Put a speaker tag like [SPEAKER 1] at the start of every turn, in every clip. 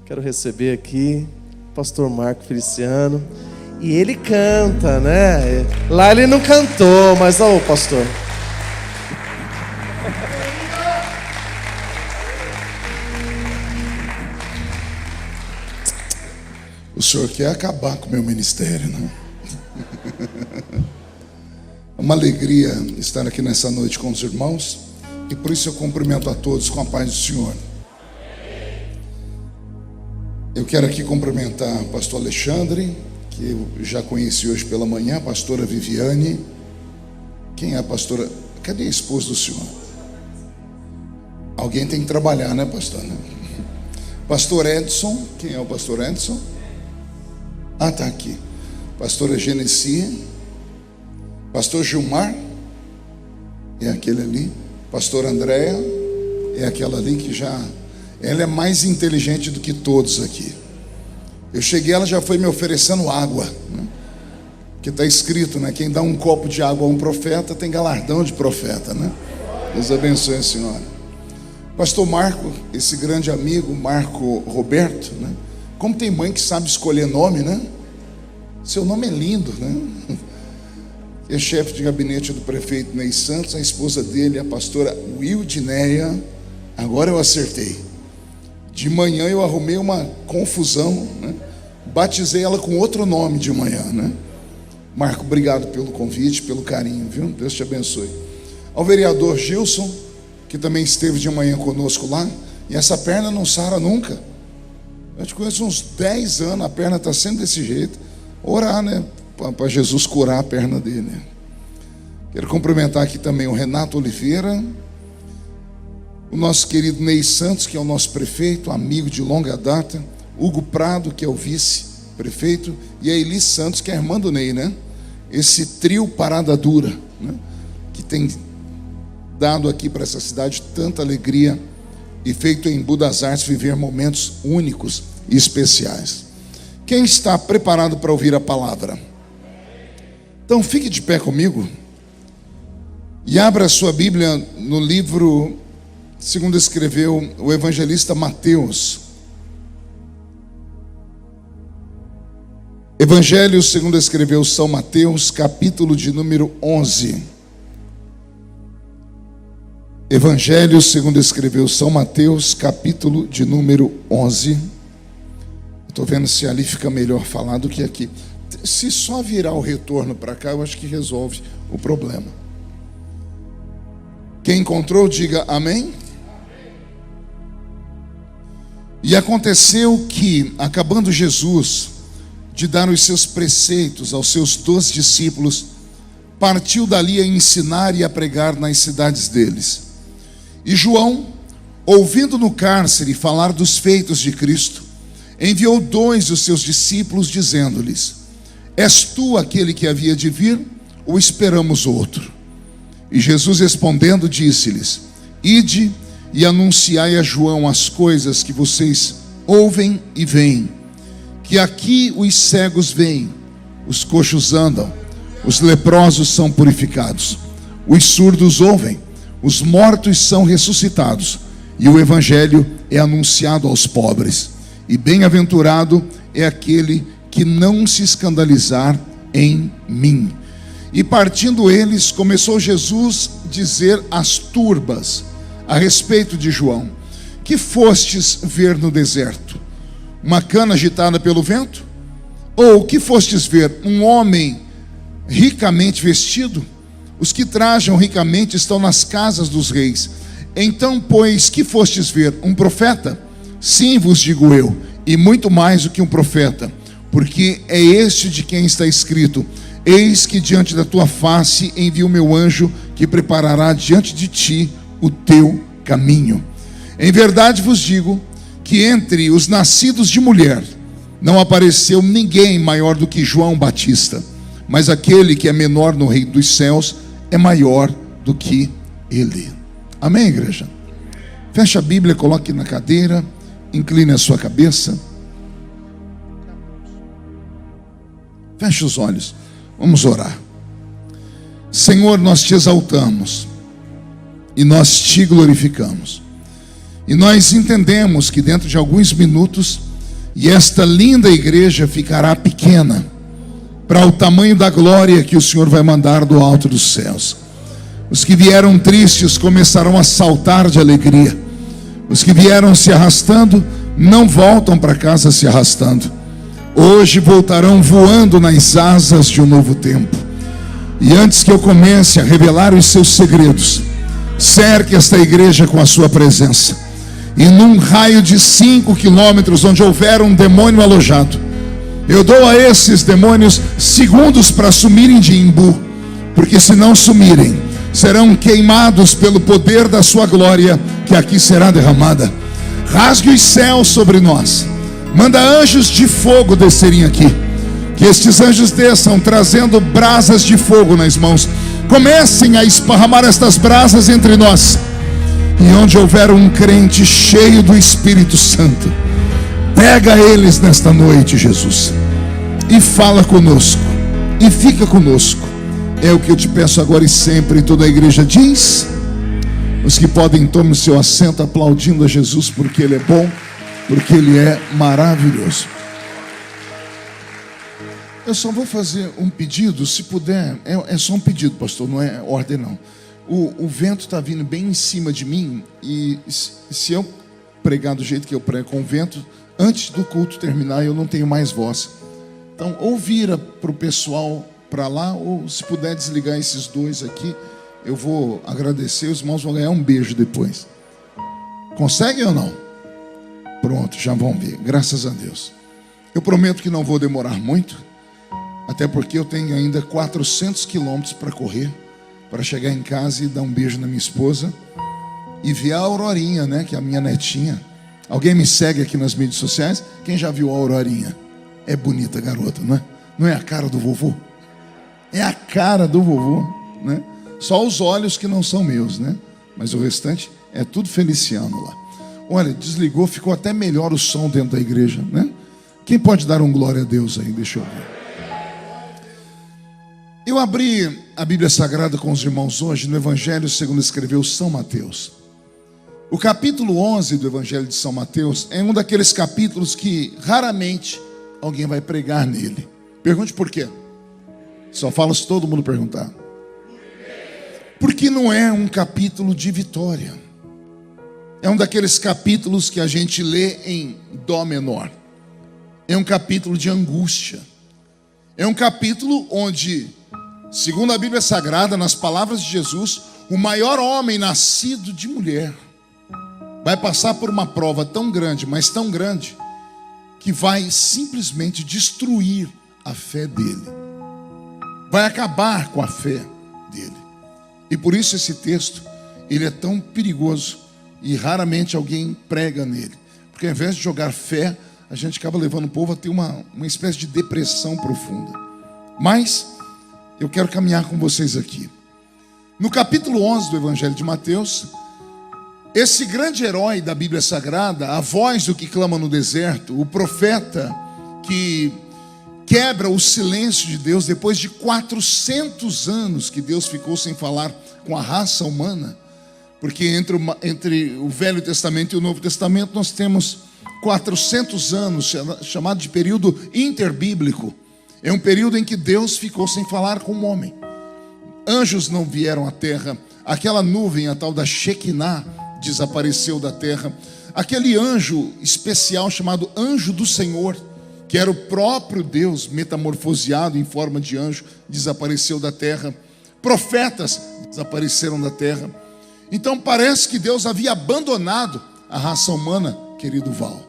[SPEAKER 1] Quero receber aqui o pastor Marco Feliciano. E ele canta, né? Lá ele não cantou, mas ó, o pastor.
[SPEAKER 2] O senhor quer acabar com o meu ministério, não? É uma alegria estar aqui nessa noite com os irmãos. E por isso eu cumprimento a todos com a paz do Senhor. Eu quero aqui cumprimentar o pastor Alexandre, que eu já conheci hoje pela manhã, a pastora Viviane. Quem é a pastora? Cadê a esposa do senhor? Alguém tem que trabalhar, né, pastor? Pastor Edson. Quem é o pastor Edson? Ah, tá aqui. Pastora Genesi. Pastor Gilmar. É aquele ali. Pastor Andréa. É aquela ali que já... Ela é mais inteligente do que todos aqui. Eu cheguei, ela já foi me oferecendo água, né? Que está escrito, né? Quem dá um copo de água a um profeta tem galardão de profeta, né? Deus abençoe a senhora. Pastor Marco, esse grande amigo, Marco Roberto, né? Como tem mãe que sabe escolher nome, né? Seu nome é lindo, né? É chefe de gabinete do prefeito Ney Santos, a esposa dele, a pastora Wildineia. Agora eu acertei. De manhã eu arrumei uma confusão, né? Batizei ela com outro nome de manhã, né? Marco, obrigado pelo convite, pelo carinho, viu? Deus te abençoe. Ao vereador Gilson, que também esteve de manhã conosco lá, e essa perna não sara nunca. Eu te conheço uns 10 anos, a perna está sendo desse jeito. Orar, né? Para Jesus curar a perna dele. Quero cumprimentar aqui também o Renato Oliveira, o nosso querido Ney Santos, que é o nosso prefeito, amigo de longa data, Hugo Prado, que é o vice-prefeito, e a Eli Santos, que é a irmã do Ney, né? Esse trio parada dura, né? Que tem dado aqui para essa cidade tanta alegria e feito em Embu das Artes viver momentos únicos e especiais. Quem está preparado para ouvir a palavra? Então fique de pé comigo e abra a sua Bíblia no livro... Segundo escreveu o evangelista Mateus. Evangelho segundo escreveu São Mateus, capítulo de número 11. Evangelho segundo escreveu São Mateus, capítulo de número 11. Estou vendo se ali fica melhor falar do que aqui. Se só virar o retorno para cá, eu acho que resolve o problema. Quem encontrou, diga amém. E aconteceu que, acabando Jesus de dar os seus preceitos aos seus 12 discípulos, partiu dali a ensinar e a pregar nas cidades deles. E João, ouvindo no cárcere falar dos feitos de Cristo, enviou 2 dos seus discípulos, dizendo-lhes: És tu aquele que havia de vir, ou esperamos outro? E Jesus respondendo disse-lhes: Ide e anunciai a João as coisas que vocês ouvem e veem, que aqui os cegos veem, os coxos andam, os leprosos são purificados, os surdos ouvem, os mortos são ressuscitados, e o evangelho é anunciado aos pobres. E bem-aventurado é aquele que não se escandalizar em mim. E partindo eles, começou Jesus a dizer às turbas a respeito de João: que fostes ver no deserto? Uma cana agitada pelo vento? Ou que fostes ver? Um homem ricamente vestido? Os que trajam ricamente estão nas casas dos reis. Então, pois, que fostes ver? Um profeta? Sim, vos digo eu, e muito mais do que um profeta, porque é este de quem está escrito: Eis que diante da tua face envio o meu anjo, que preparará diante de ti o teu caminho. Em verdade vos digo que entre os nascidos de mulher não apareceu ninguém maior do que João Batista, mas aquele que é menor no reino dos céus é maior do que ele. Amém, igreja? Feche a Bíblia, coloque na cadeira, incline a sua cabeça, feche os olhos, vamos orar. Senhor, nós te exaltamos e nós te glorificamos, e nós entendemos que dentro de alguns minutos E esta linda igreja ficará pequena para o tamanho da glória que o Senhor vai mandar do alto dos céus. Os que vieram tristes começarão a saltar de alegria. Os que vieram se arrastando não voltam para casa se arrastando. Hoje voltarão voando nas asas de um novo tempo. E antes que eu comece a revelar os seus segredos, cerque esta igreja com a sua presença. E num raio de 5 quilômetros, onde houver um demônio alojado, eu dou a esses demônios segundos para sumirem de imbu, porque se não sumirem, serão queimados pelo poder da sua glória, que aqui será derramada. Rasgue os céus sobre nós. Manda anjos de fogo descerem aqui. Que estes anjos desçam trazendo brasas de fogo nas mãos. Comecem a esparramar estas brasas entre nós. E onde houver um crente cheio do Espírito Santo, pega eles nesta noite, Jesus, e fala conosco, e fica conosco. É o que eu te peço agora e sempre. E toda a igreja diz: os que podem, tomem o seu assento aplaudindo a Jesus, porque Ele é bom, porque Ele é maravilhoso. Eu só vou fazer um pedido, se puder. É só um pedido, pastor, não é ordem não. O vento está vindo bem em cima de mim, e se eu pregar do jeito que eu prego com o vento, antes do culto terminar eu não tenho mais voz. Então ou vira para o pessoal para lá, ou se puder desligar esses dois aqui, eu vou agradecer. Os irmãos vão ganhar um beijo depois. Conseguem ou não? Pronto, já vão ver, graças a Deus. Eu prometo que não vou demorar muito, até porque eu tenho ainda 400 quilômetros para correr, para chegar em casa e dar um beijo na minha esposa e ver a Aurorinha, né, que é a minha netinha. Alguém me segue aqui nas mídias sociais? Quem já viu a Aurorinha? É bonita garota, não é? Não é a cara do vovô? É a cara do vovô, né? Só os olhos que não são meus, né? Mas o restante é tudo Feliciano lá. Olha, desligou, ficou até melhor o som dentro da igreja, né? Quem pode dar um glória a Deus aí? Deixa eu ver. Eu abri a Bíblia Sagrada com os irmãos hoje no Evangelho segundo escreveu São Mateus. O capítulo 11 do Evangelho de São Mateus é um daqueles capítulos que raramente alguém vai pregar nele. Pergunte por quê. Só falo se todo mundo perguntar. Porque não é um capítulo de vitória. É um daqueles capítulos que a gente lê em dó menor. É um capítulo de angústia. É um capítulo onde, segundo a Bíblia Sagrada, nas palavras de Jesus, o maior homem nascido de mulher vai passar por uma prova tão grande, mas tão grande, que vai simplesmente destruir a fé dele. Vai acabar com a fé dele. E por isso esse texto, ele é tão perigoso e raramente alguém prega nele. Porque ao invés de jogar fé, a gente acaba levando o povo a ter uma espécie de depressão profunda. Mas eu quero caminhar com vocês aqui. No capítulo 11 do Evangelho de Mateus, esse grande herói da Bíblia Sagrada, a voz do que clama no deserto, o profeta que quebra o silêncio de Deus depois de 400 anos que Deus ficou sem falar com a raça humana, porque entre o Velho Testamento e o Novo Testamento nós temos 400 anos, chamado de período interbíblico. É um período em que Deus ficou sem falar com o homem. Anjos não vieram à terra, aquela nuvem, a tal da Shekinah, desapareceu da terra. Aquele anjo especial chamado anjo do Senhor, que era o próprio Deus metamorfoseado em forma de anjo, desapareceu da terra. Profetas desapareceram da terra. Então parece que Deus havia abandonado a raça humana, querido Val.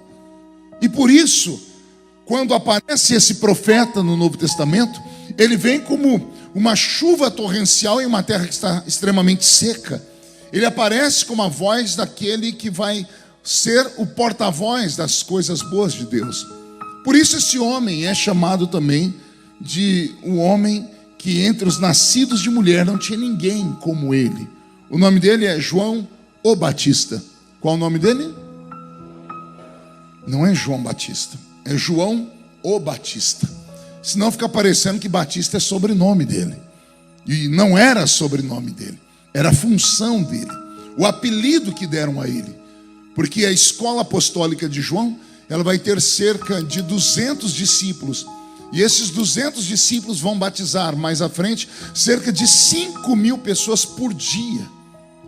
[SPEAKER 2] E por isso, quando aparece esse profeta no Novo Testamento, ele vem como uma chuva torrencial em uma terra que está extremamente seca. Ele aparece como a voz daquele que vai ser o porta-voz das coisas boas de Deus. Por isso esse homem é chamado também de um homem que entre os nascidos de mulher não tinha ninguém como ele. O nome dele é João o Batista. Qual o nome dele? Não é João Batista, é João o Batista. Senão fica parecendo que Batista é sobrenome dele. E não era sobrenome dele, era a função dele, o apelido que deram a ele. Porque a escola apostólica de João ela vai ter cerca de 200 discípulos. E esses 200 discípulos vão batizar mais à frente cerca de 5.000 pessoas por dia.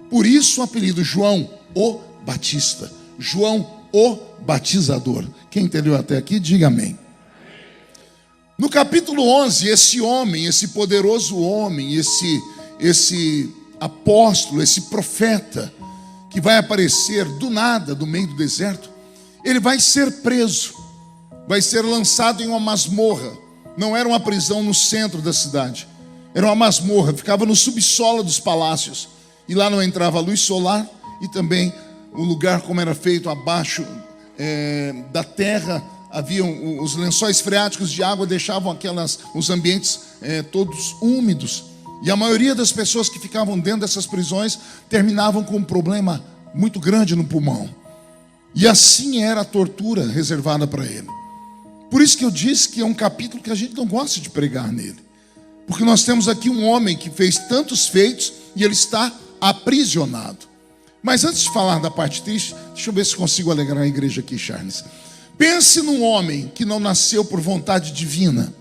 [SPEAKER 2] Por isso o apelido João o Batista, João o Batizador. Quem entendeu até aqui, diga amém. No capítulo 11, esse homem, esse poderoso homem, esse apóstolo, esse profeta, que vai aparecer do nada, do meio do deserto, ele vai ser preso, vai ser lançado em uma masmorra. Não era uma prisão no centro da cidade, era uma masmorra, ficava no subsolo dos palácios, e lá não entrava luz solar, e também o lugar como era feito abaixo da terra, haviam os lençóis freáticos de água, deixavam os ambientes todos úmidos. E a maioria das pessoas que ficavam dentro dessas prisões terminavam com um problema muito grande no pulmão. E assim era a tortura reservada para ele. Por isso que eu disse que é um capítulo que a gente não gosta de pregar nele. Porque nós temos aqui um homem que fez tantos feitos e ele está aprisionado. Mas antes de falar da parte triste, deixa eu ver se consigo alegrar a igreja aqui, Charles. Pense num homem que não nasceu por vontade divina.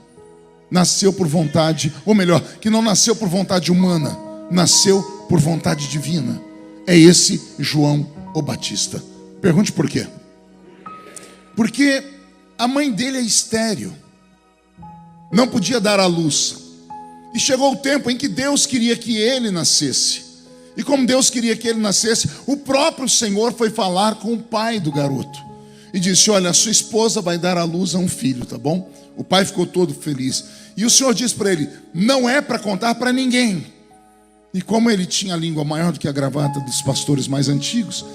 [SPEAKER 2] Nasceu por vontade, ou melhor, que não nasceu por vontade humana, nasceu por vontade divina. É esse João o Batista. Pergunte por quê? Porque a mãe dele é estéril, não podia dar à luz. E chegou o tempo em que Deus queria que ele nascesse. E como Deus queria que ele nascesse, o próprio Senhor foi falar com o pai do garoto. E disse: olha, a sua esposa vai dar à luz a um filho, tá bom? O pai ficou todo feliz. E o Senhor disse para ele: não é para contar para ninguém. E como ele tinha a língua maior do que a gravata dos pastores mais antigos,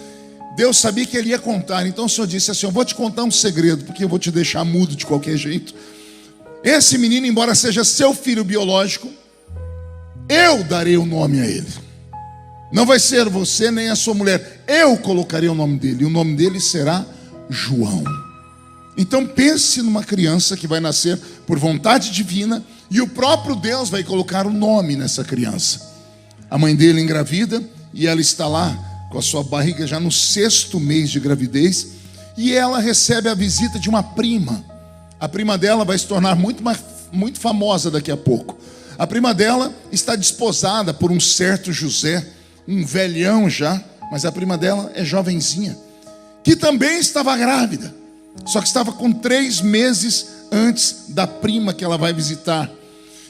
[SPEAKER 2] Deus sabia que ele ia contar. Então o Senhor disse assim: eu vou te contar um segredo, porque eu vou te deixar mudo de qualquer jeito. Esse menino, embora seja seu filho biológico, eu darei o nome a ele. Não vai ser você nem a sua mulher. Eu colocarei o nome dele. E o nome dele será João. Então pense numa criança que vai nascer por vontade divina, e o próprio Deus vai colocar o nome nessa criança. A mãe dele engravida, e ela está lá com a sua barriga já no 6º mês de gravidez, e ela recebe a visita de uma prima. A prima dela vai se tornar muito famosa daqui a pouco. A prima dela está desposada por um certo José, um velhão já, mas a prima dela é jovenzinha, que também estava grávida, só que estava com 3 meses antes da prima que ela vai visitar.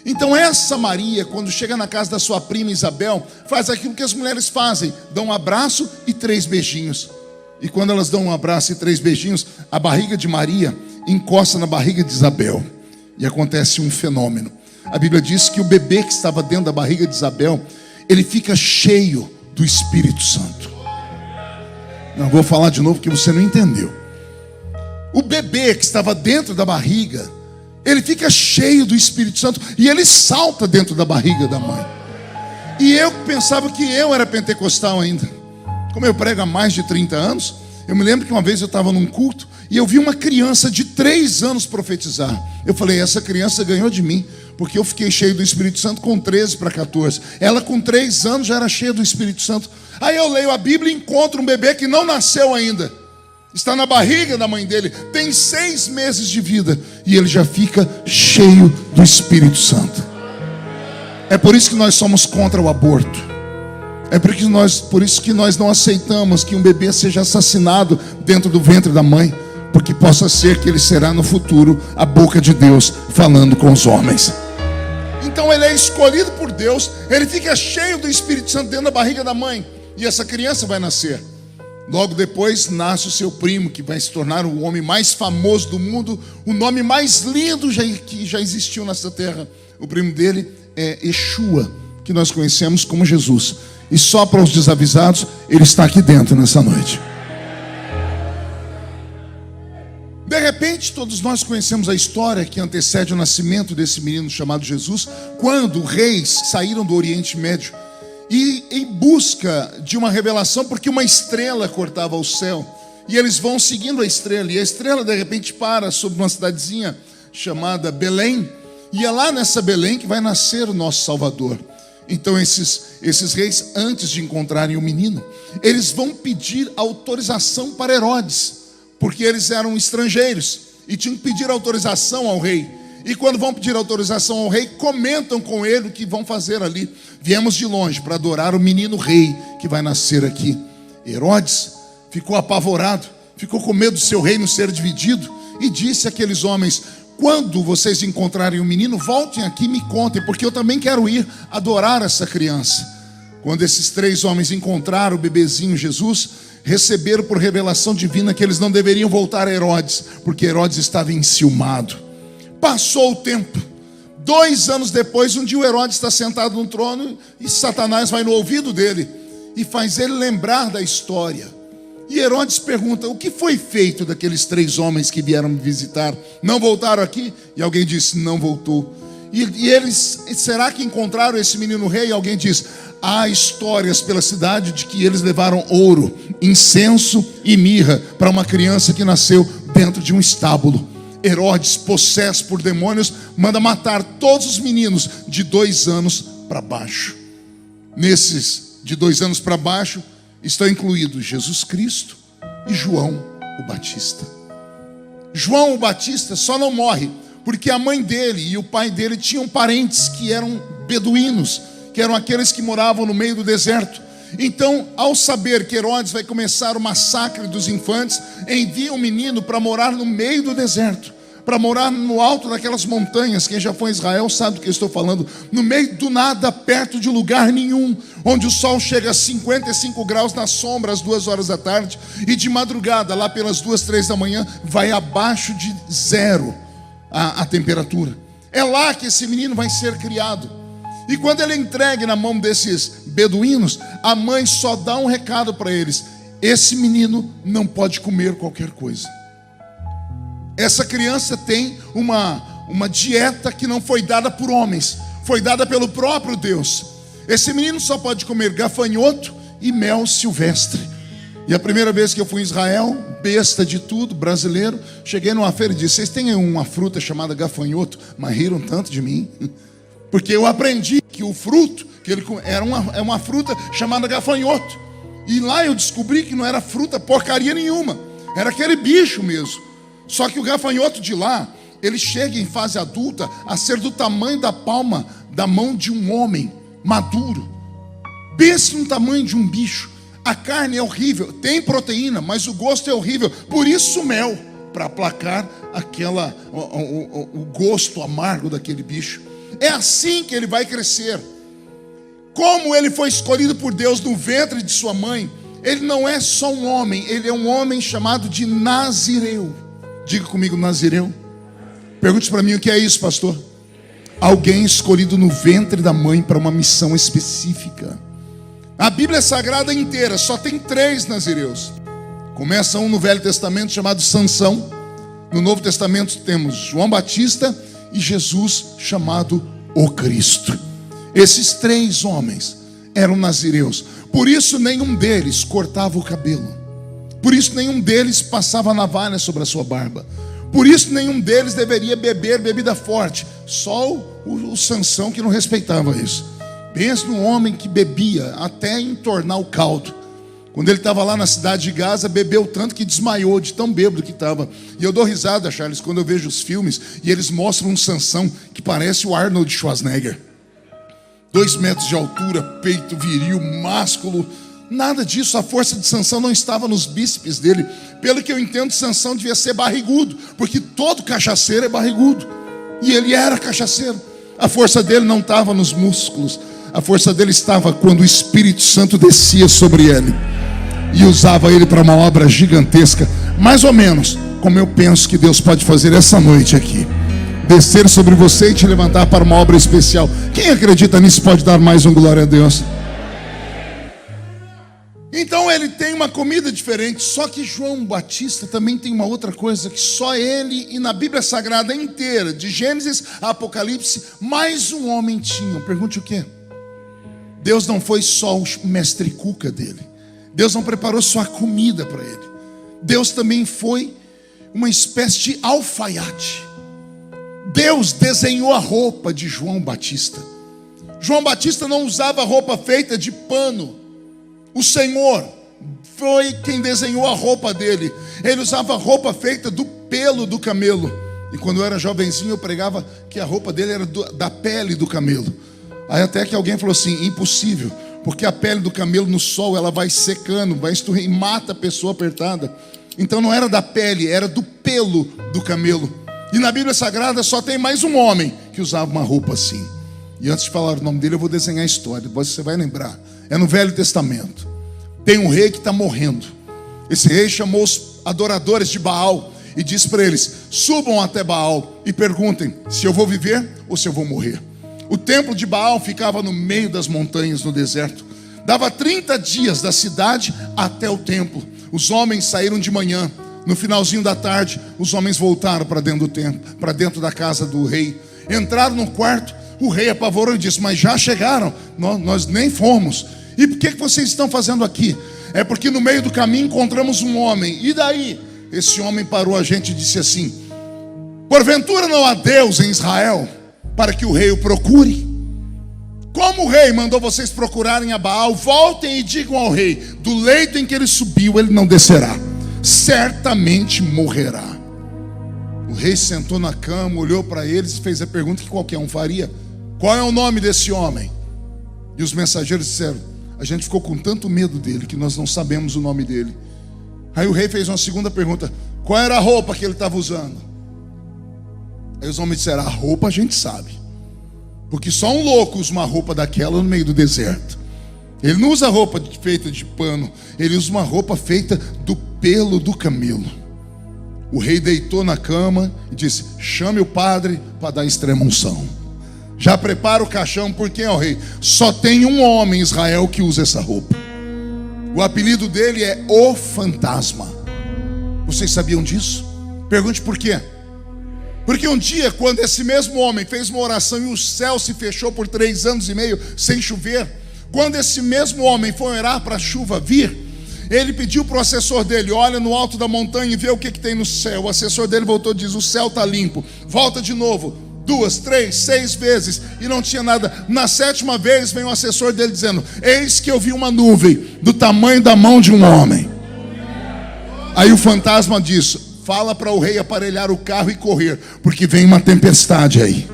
[SPEAKER 2] Então essa Maria, quando chega na casa da sua prima Isabel, faz aquilo que as mulheres fazem: dão um abraço e 3 beijinhos. E quando elas dão um abraço e 3 beijinhos, a barriga de Maria encosta na barriga de Isabel, e acontece um fenômeno. A Bíblia diz que o bebê que estava dentro da barriga de Isabel, ele fica cheio do Espírito Santo. Não vou falar de novo porque você não entendeu. O bebê que estava dentro da barriga, ele fica cheio do Espírito Santo e ele salta dentro da barriga da mãe. E eu pensava que eu era pentecostal ainda. Como eu prego há mais de 30 anos, eu me lembro que uma vez eu estava num culto e eu vi uma criança de 3 anos profetizar. Eu falei: essa criança ganhou de mim, porque eu fiquei cheio do Espírito Santo com 13 para 14. Ela com 3 anos já era cheia do Espírito Santo. Aí eu leio a Bíblia e encontro um bebê que não nasceu ainda. Está na barriga da mãe dele, tem 6 meses de vida, e ele já fica cheio do Espírito Santo. É por isso que nós somos contra o aborto. É por isso que nós não aceitamos que um bebê seja assassinado dentro do ventre da mãe, porque possa ser que ele será no futuro a boca de Deus falando com os homens. Então ele é escolhido por Deus, ele fica cheio do Espírito Santo dentro da barriga da mãe, e essa criança vai nascer. Logo depois nasce o seu primo, que vai se tornar o homem mais famoso do mundo, o nome mais lindo que já existiu nessa terra. O primo dele é Yeshua, que nós conhecemos como Jesus. E só para os desavisados, ele está aqui dentro nessa noite. De repente, todos nós conhecemos a história que antecede o nascimento desse menino chamado Jesus, quando reis saíram do Oriente Médio e em busca de uma revelação, porque uma estrela cortava o céu, e eles vão seguindo a estrela, e a estrela de repente para sobre uma cidadezinha chamada Belém, e é lá nessa Belém que vai nascer o nosso Salvador. Então esses reis, antes de encontrarem o menino, eles vão pedir autorização para Herodes, porque eles eram estrangeiros e tinham que pedir autorização ao rei. E quando vão pedir autorização ao rei, comentam com ele o que vão fazer ali. Viemos de longe para adorar o menino rei que vai nascer aqui. Herodes ficou apavorado, ficou com medo do seu reino ser dividido e disse àqueles homens: quando vocês encontrarem o menino, voltem aqui e me contem, porque eu também quero ir adorar essa criança. Quando esses 3 homens encontraram o bebezinho Jesus, receberam por revelação divina que eles não deveriam voltar a Herodes, porque Herodes estava enciumado. Passou o tempo. 2 anos depois, um dia o Herodes está sentado no trono e Satanás vai no ouvido dele e faz ele lembrar da história. E Herodes pergunta: o que foi feito daqueles 3 homens que vieram me visitar? Não voltaram aqui? E alguém disse: não voltou. E eles, será que encontraram esse menino rei? E alguém diz: há histórias pela cidade de que eles levaram ouro, incenso e mirra para uma criança que nasceu dentro de um estábulo. Herodes, possesso por demônios, manda matar todos os meninos de 2 anos para baixo. Nesses de 2 anos para baixo estão incluídos Jesus Cristo e João o Batista. João o Batista só não morre porque a mãe dele e o pai dele tinham parentes que eram beduínos, que eram aqueles que moravam no meio do deserto. Então, ao saber que Herodes vai começar o massacre dos infantes, envia um menino para morar no meio do deserto, para morar no alto daquelas montanhas. Quem já foi a Israel sabe do que eu estou falando. No meio do nada, perto de lugar nenhum, onde o sol chega a 55 graus na sombra às 2 horas da tarde, e de madrugada, lá pelas 2, 3 da manhã, vai abaixo de 0 a temperatura. É lá que esse menino vai ser criado. E quando ele é entregue na mão desses beduínos, a mãe só dá um recado para eles: esse menino não pode comer qualquer coisa. Essa criança tem uma dieta que não foi dada por homens, foi dada pelo próprio Deus. Esse menino só pode comer gafanhoto e mel silvestre. E a primeira vez que eu fui em Israel, besta de tudo, brasileiro, cheguei numa feira e disse: vocês têm uma fruta chamada gafanhoto? Mas riram tanto de mim, porque eu aprendi que o fruto que ele era uma fruta chamada gafanhoto. E lá eu descobri que não era fruta porcaria nenhuma, era aquele bicho mesmo. Só que o gafanhoto de lá, ele chega em fase adulta a ser do tamanho da palma da mão de um homem maduro. Pense no tamanho de um bicho. A carne é horrível, tem proteína, mas o gosto é horrível. Por isso o mel, para aplacar o gosto amargo daquele bicho. É assim que ele vai crescer. Como ele foi escolhido por Deus no ventre de sua mãe, ele não é só um homem, ele é um homem chamado de Nazireu. Diga comigo, Nazireu. Pergunte para mim: o que é isso, pastor? Alguém escolhido no ventre da mãe para uma missão específica. A Bíblia Sagrada inteira só tem 3 nazireus. Começa um no Velho Testamento chamado Sansão. No Novo Testamento temos João Batista e Jesus chamado o Cristo. Esses 3 homens eram nazireus. Por isso nenhum deles cortava o cabelo. Por isso nenhum deles passava navalha sobre a sua barba. Por isso nenhum deles deveria beber bebida forte. Só o Sansão que não respeitava isso. Pensa num homem que bebia até entornar o caldo. Quando ele estava lá na cidade de Gaza, bebeu tanto que desmaiou de tão bêbado que estava. E eu dou risada, Charles, quando eu vejo os filmes e eles mostram um Sansão que parece o Arnold Schwarzenegger. 2 metros de altura, peito viril, másculo. Nada disso, a força de Sansão não estava nos bíceps dele. Pelo que eu entendo, Sansão devia ser barrigudo, porque todo cachaceiro é barrigudo. E ele era cachaceiro. A força dele não estava nos músculos. A força dele estava quando o Espírito Santo descia sobre ele e usava ele para uma obra gigantesca. Mais ou menos como eu penso que Deus pode fazer essa noite aqui. Descer sobre você e te levantar para uma obra especial. Quem acredita nisso pode dar mais um glória a Deus. Então ele tem uma comida diferente. Só que João Batista também tem uma outra coisa que só ele, e na Bíblia Sagrada inteira, de Gênesis a Apocalipse, mais um homem tinha. Pergunte o quê? Deus não foi só o mestre cuca dele. Deus não preparou só a comida para ele. Deus também foi uma espécie de alfaiate. Deus desenhou a roupa de João Batista. João Batista não usava roupa feita de pano. O Senhor foi quem desenhou a roupa dele. Ele usava roupa feita do pelo do camelo. E quando eu era jovenzinho, eu pregava que a roupa dele era da pele do camelo. Aí até que alguém falou assim: impossível, porque a pele do camelo no sol ela vai secando, vai esturrir e mata a pessoa apertada. Então não era da pele, era do pelo do camelo. E na Bíblia Sagrada só tem mais um homem que usava uma roupa assim. E antes de falar o nome dele, eu vou desenhar a história, depois você vai lembrar. É no Velho Testamento. Tem um rei que está morrendo. Esse rei chamou os adoradores de Baal e disse para eles: subam até Baal e perguntem se eu vou viver ou se eu vou morrer. O templo de Baal ficava no meio das montanhas, no deserto. Dava 30 dias da cidade até o templo. Os homens saíram de manhã. No finalzinho da tarde, os homens voltaram para dentro do templo, para dentro da casa do rei. Entraram no quarto. O rei apavorou e disse: mas já chegaram? Nós nem fomos. E por que vocês estão fazendo aqui? É porque no meio do caminho encontramos um homem. E daí? Esse homem parou a gente e disse assim: porventura não há Deus em Israel para que o rei o procure? Como o rei mandou vocês procurarem a Baal, voltem e digam ao rei: do leito em que ele subiu, ele não descerá, certamente morrerá. O rei sentou na cama, olhou para eles e fez a pergunta que qualquer um faria: qual é o nome desse homem? E os mensageiros disseram: a gente ficou com tanto medo dele que nós não sabemos o nome dele. Aí o rei fez uma segunda pergunta: qual era a roupa que ele estava usando? Aí os homens disseram: a roupa a gente sabe, porque só um louco usa uma roupa daquela no meio do deserto. Ele não usa roupa feita de pano, ele usa uma roupa feita do pelo do camelo. O rei deitou na cama e disse: chame o padre para dar extrema unção. Já prepara o caixão, porque ó rei, só tem um homem em Israel que usa essa roupa. O apelido dele é o Fantasma. Vocês sabiam disso? Pergunte por quê. Porque um dia, quando esse mesmo homem fez uma oração e o céu se fechou por 3 anos e meio sem chover, quando esse mesmo homem foi orar para a chuva vir, ele pediu para o assessor dele: olha no alto da montanha e vê o que tem no céu. O assessor dele voltou e diz: o céu está limpo. Volta de novo, 2, 3, 6 vezes e não tinha nada. Na 7ª vez vem o assessor dele dizendo: eis que eu vi uma nuvem do tamanho da mão de um homem. Aí o fantasma disse: fala para o rei aparelhar o carro e correr, porque vem uma tempestade aí.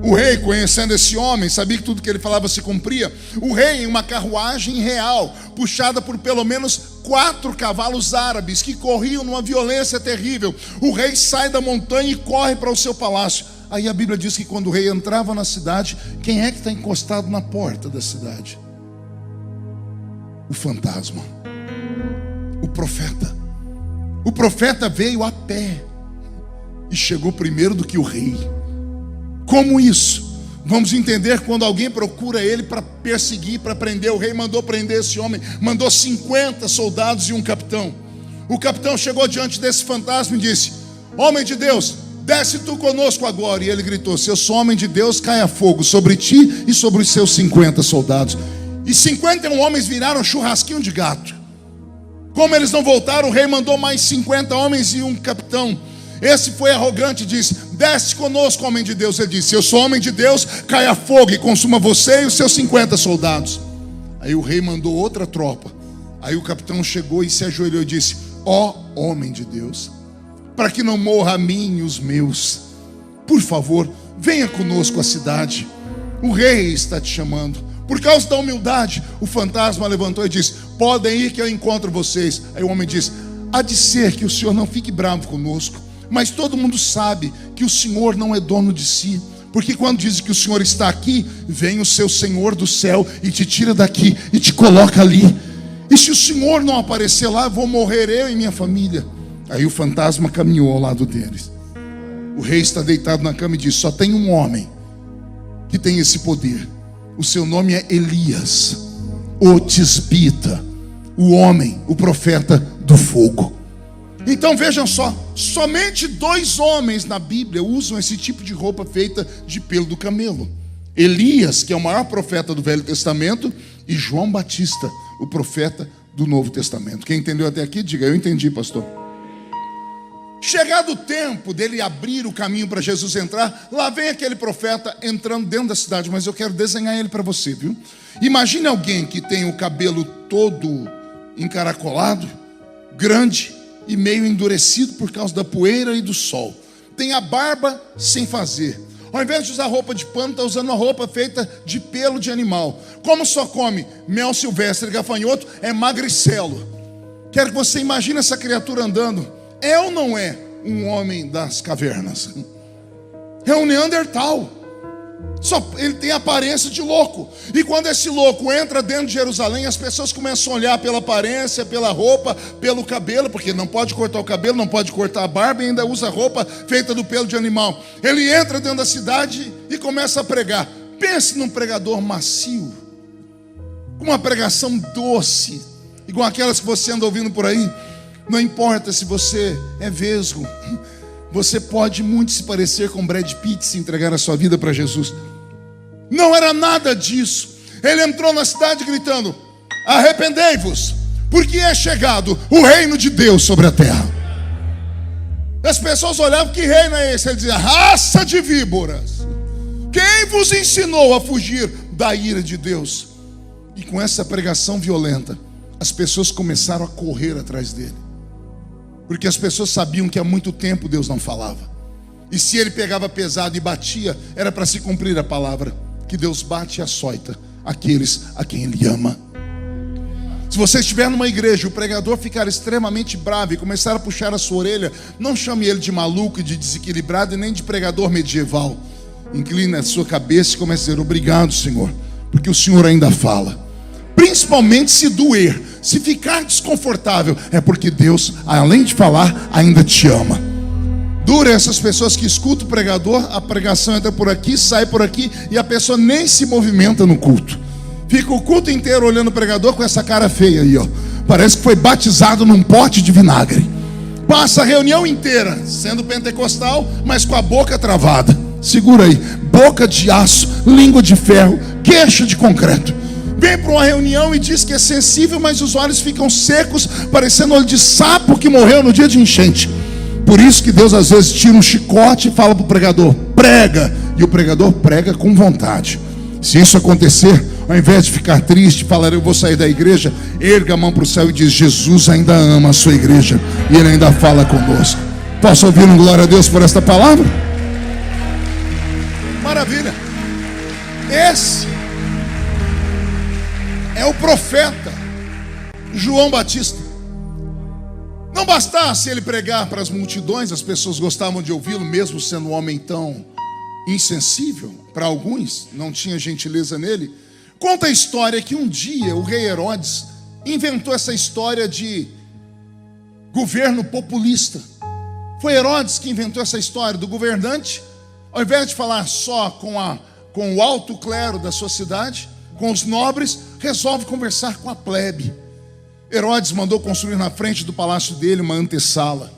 [SPEAKER 2] O rei, conhecendo esse homem, sabia que tudo que ele falava se cumpria. O rei, em uma carruagem real, puxada por pelo menos 4 cavalos árabes que corriam numa violência terrível, o rei sai da montanha e corre para o seu palácio. Aí a Bíblia diz que quando o rei entrava na cidade, quem é que está encostado na porta da cidade? O fantasma, o profeta. O profeta veio a pé e chegou primeiro do que o rei. Como isso? Vamos entender quando alguém procura ele para perseguir, para prender. O rei mandou prender esse homem, mandou 50 soldados e um capitão. O capitão chegou diante desse fantasma e disse: homem de Deus, desce tu conosco agora. E ele gritou: se eu sou homem de Deus, caia fogo sobre ti e sobre os seus 50 soldados. E 51 homens viraram churrasquinho de gato. Como eles não voltaram, o rei mandou mais 50 homens e um capitão. Esse foi arrogante e disse: desce conosco, homem de Deus. Ele disse: se eu sou homem de Deus, caia fogo e consuma você e os seus 50 soldados. Aí o rei mandou outra tropa. Aí o capitão chegou e se ajoelhou e disse: ó homem de Deus, para que não morra a mim e os meus, por favor, venha conosco à cidade. O rei está te chamando. Por causa da humildade, o fantasma levantou e disse: podem ir que eu encontro vocês. Aí o homem disse: há de ser que o senhor não fique bravo conosco, mas todo mundo sabe que o senhor não é dono de si, porque quando diz que o senhor está aqui, vem o seu Senhor do céu e te tira daqui e te coloca ali. E se o senhor não aparecer lá, vou morrer eu e minha família. Aí o fantasma caminhou ao lado deles. O rei está deitado na cama e diz: só tem um homem que tem esse poder. O seu nome é Elias, o tisbita, o homem, o profeta do fogo. Então vejam só, somente 2 homens na Bíblia usam esse tipo de roupa feita de pelo do camelo: Elias, que é o maior profeta do Velho Testamento, e João Batista, o profeta do Novo Testamento. Quem entendeu até aqui, diga: eu entendi, pastor. Chegado o tempo dele abrir o caminho para Jesus entrar, lá vem aquele profeta entrando dentro da cidade. Mas eu quero desenhar ele para você, viu? Imagine alguém que tem o cabelo todo encaracolado, grande e meio endurecido por causa da poeira e do sol. Tem a barba sem fazer. Ao invés de usar roupa de pano, está usando uma roupa feita de pelo de animal. Como só come mel silvestre e gafanhoto, é magricelo. Quero que você imagine essa criatura andando. É ou não é um homem das cavernas? É um Neandertal. Ele tem a aparência de louco. E quando esse louco entra dentro de Jerusalém, as pessoas começam a olhar pela aparência, pela roupa, pelo cabelo, porque não pode cortar o cabelo, não pode cortar a barba, e ainda usa roupa feita do pelo de animal. Ele entra dentro da cidade e começa a pregar. Pense num pregador macio, com uma pregação doce, igual aquelas que você anda ouvindo por aí. Não importa se você é vesgo, você pode muito se parecer com Brad Pitt se entregar a sua vida para Jesus. Não era nada disso. Ele entrou na cidade gritando: arrependei-vos, porque é chegado o reino de Deus sobre a terra. As pessoas olhavam: que reino é esse? Ele dizia: raça de víboras, quem vos ensinou a fugir da ira de Deus? E com essa pregação violenta, as pessoas começaram a correr atrás dele, porque as pessoas sabiam que há muito tempo Deus não falava. E se ele pegava pesado e batia, era para se cumprir a palavra, que Deus bate e açoita aqueles a quem Ele ama. Se você estiver numa igreja e o pregador ficar extremamente bravo e começar a puxar a sua orelha, não chame ele de maluco e de desequilibrado e nem de pregador medieval. Incline a sua cabeça e comece a dizer: obrigado, Senhor, porque o Senhor ainda fala. Principalmente se doer, se ficar desconfortável, é porque Deus, além de falar, ainda te ama. Dura essas pessoas que escutam o pregador, a pregação entra por aqui, sai por aqui, e a pessoa nem se movimenta no culto. Fica o culto inteiro olhando o pregador com essa cara feia aí, ó. Parece que foi batizado num pote de vinagre. Passa a reunião inteira sendo pentecostal, mas com a boca travada. Segura aí: boca de aço, língua de ferro, queixo de concreto. Vem para uma reunião e diz que é sensível, mas os olhos ficam secos, parecendo olho de sapo que morreu no dia de enchente. Por isso que Deus às vezes tira um chicote e fala para o pregador: prega. E o pregador prega com vontade. Se isso acontecer, ao invés de ficar triste, falar: eu vou sair da igreja, erga a mão para o céu e diz: Jesus ainda ama a sua igreja e Ele ainda fala conosco. Posso ouvir um glória a Deus por esta palavra? Maravilha. Esse é o profeta João Batista. Não bastasse ele pregar para as multidões, as pessoas gostavam de ouvi-lo, mesmo sendo um homem tão insensível. Para alguns, não tinha gentileza nele. Conta a história que um dia o rei Herodes inventou essa história de governo populista. Foi Herodes que inventou essa história do governante, ao invés de falar só com o alto clero da sua cidade, com os nobres, resolve conversar com a plebe. Herodes mandou construir na frente do palácio dele uma antessala.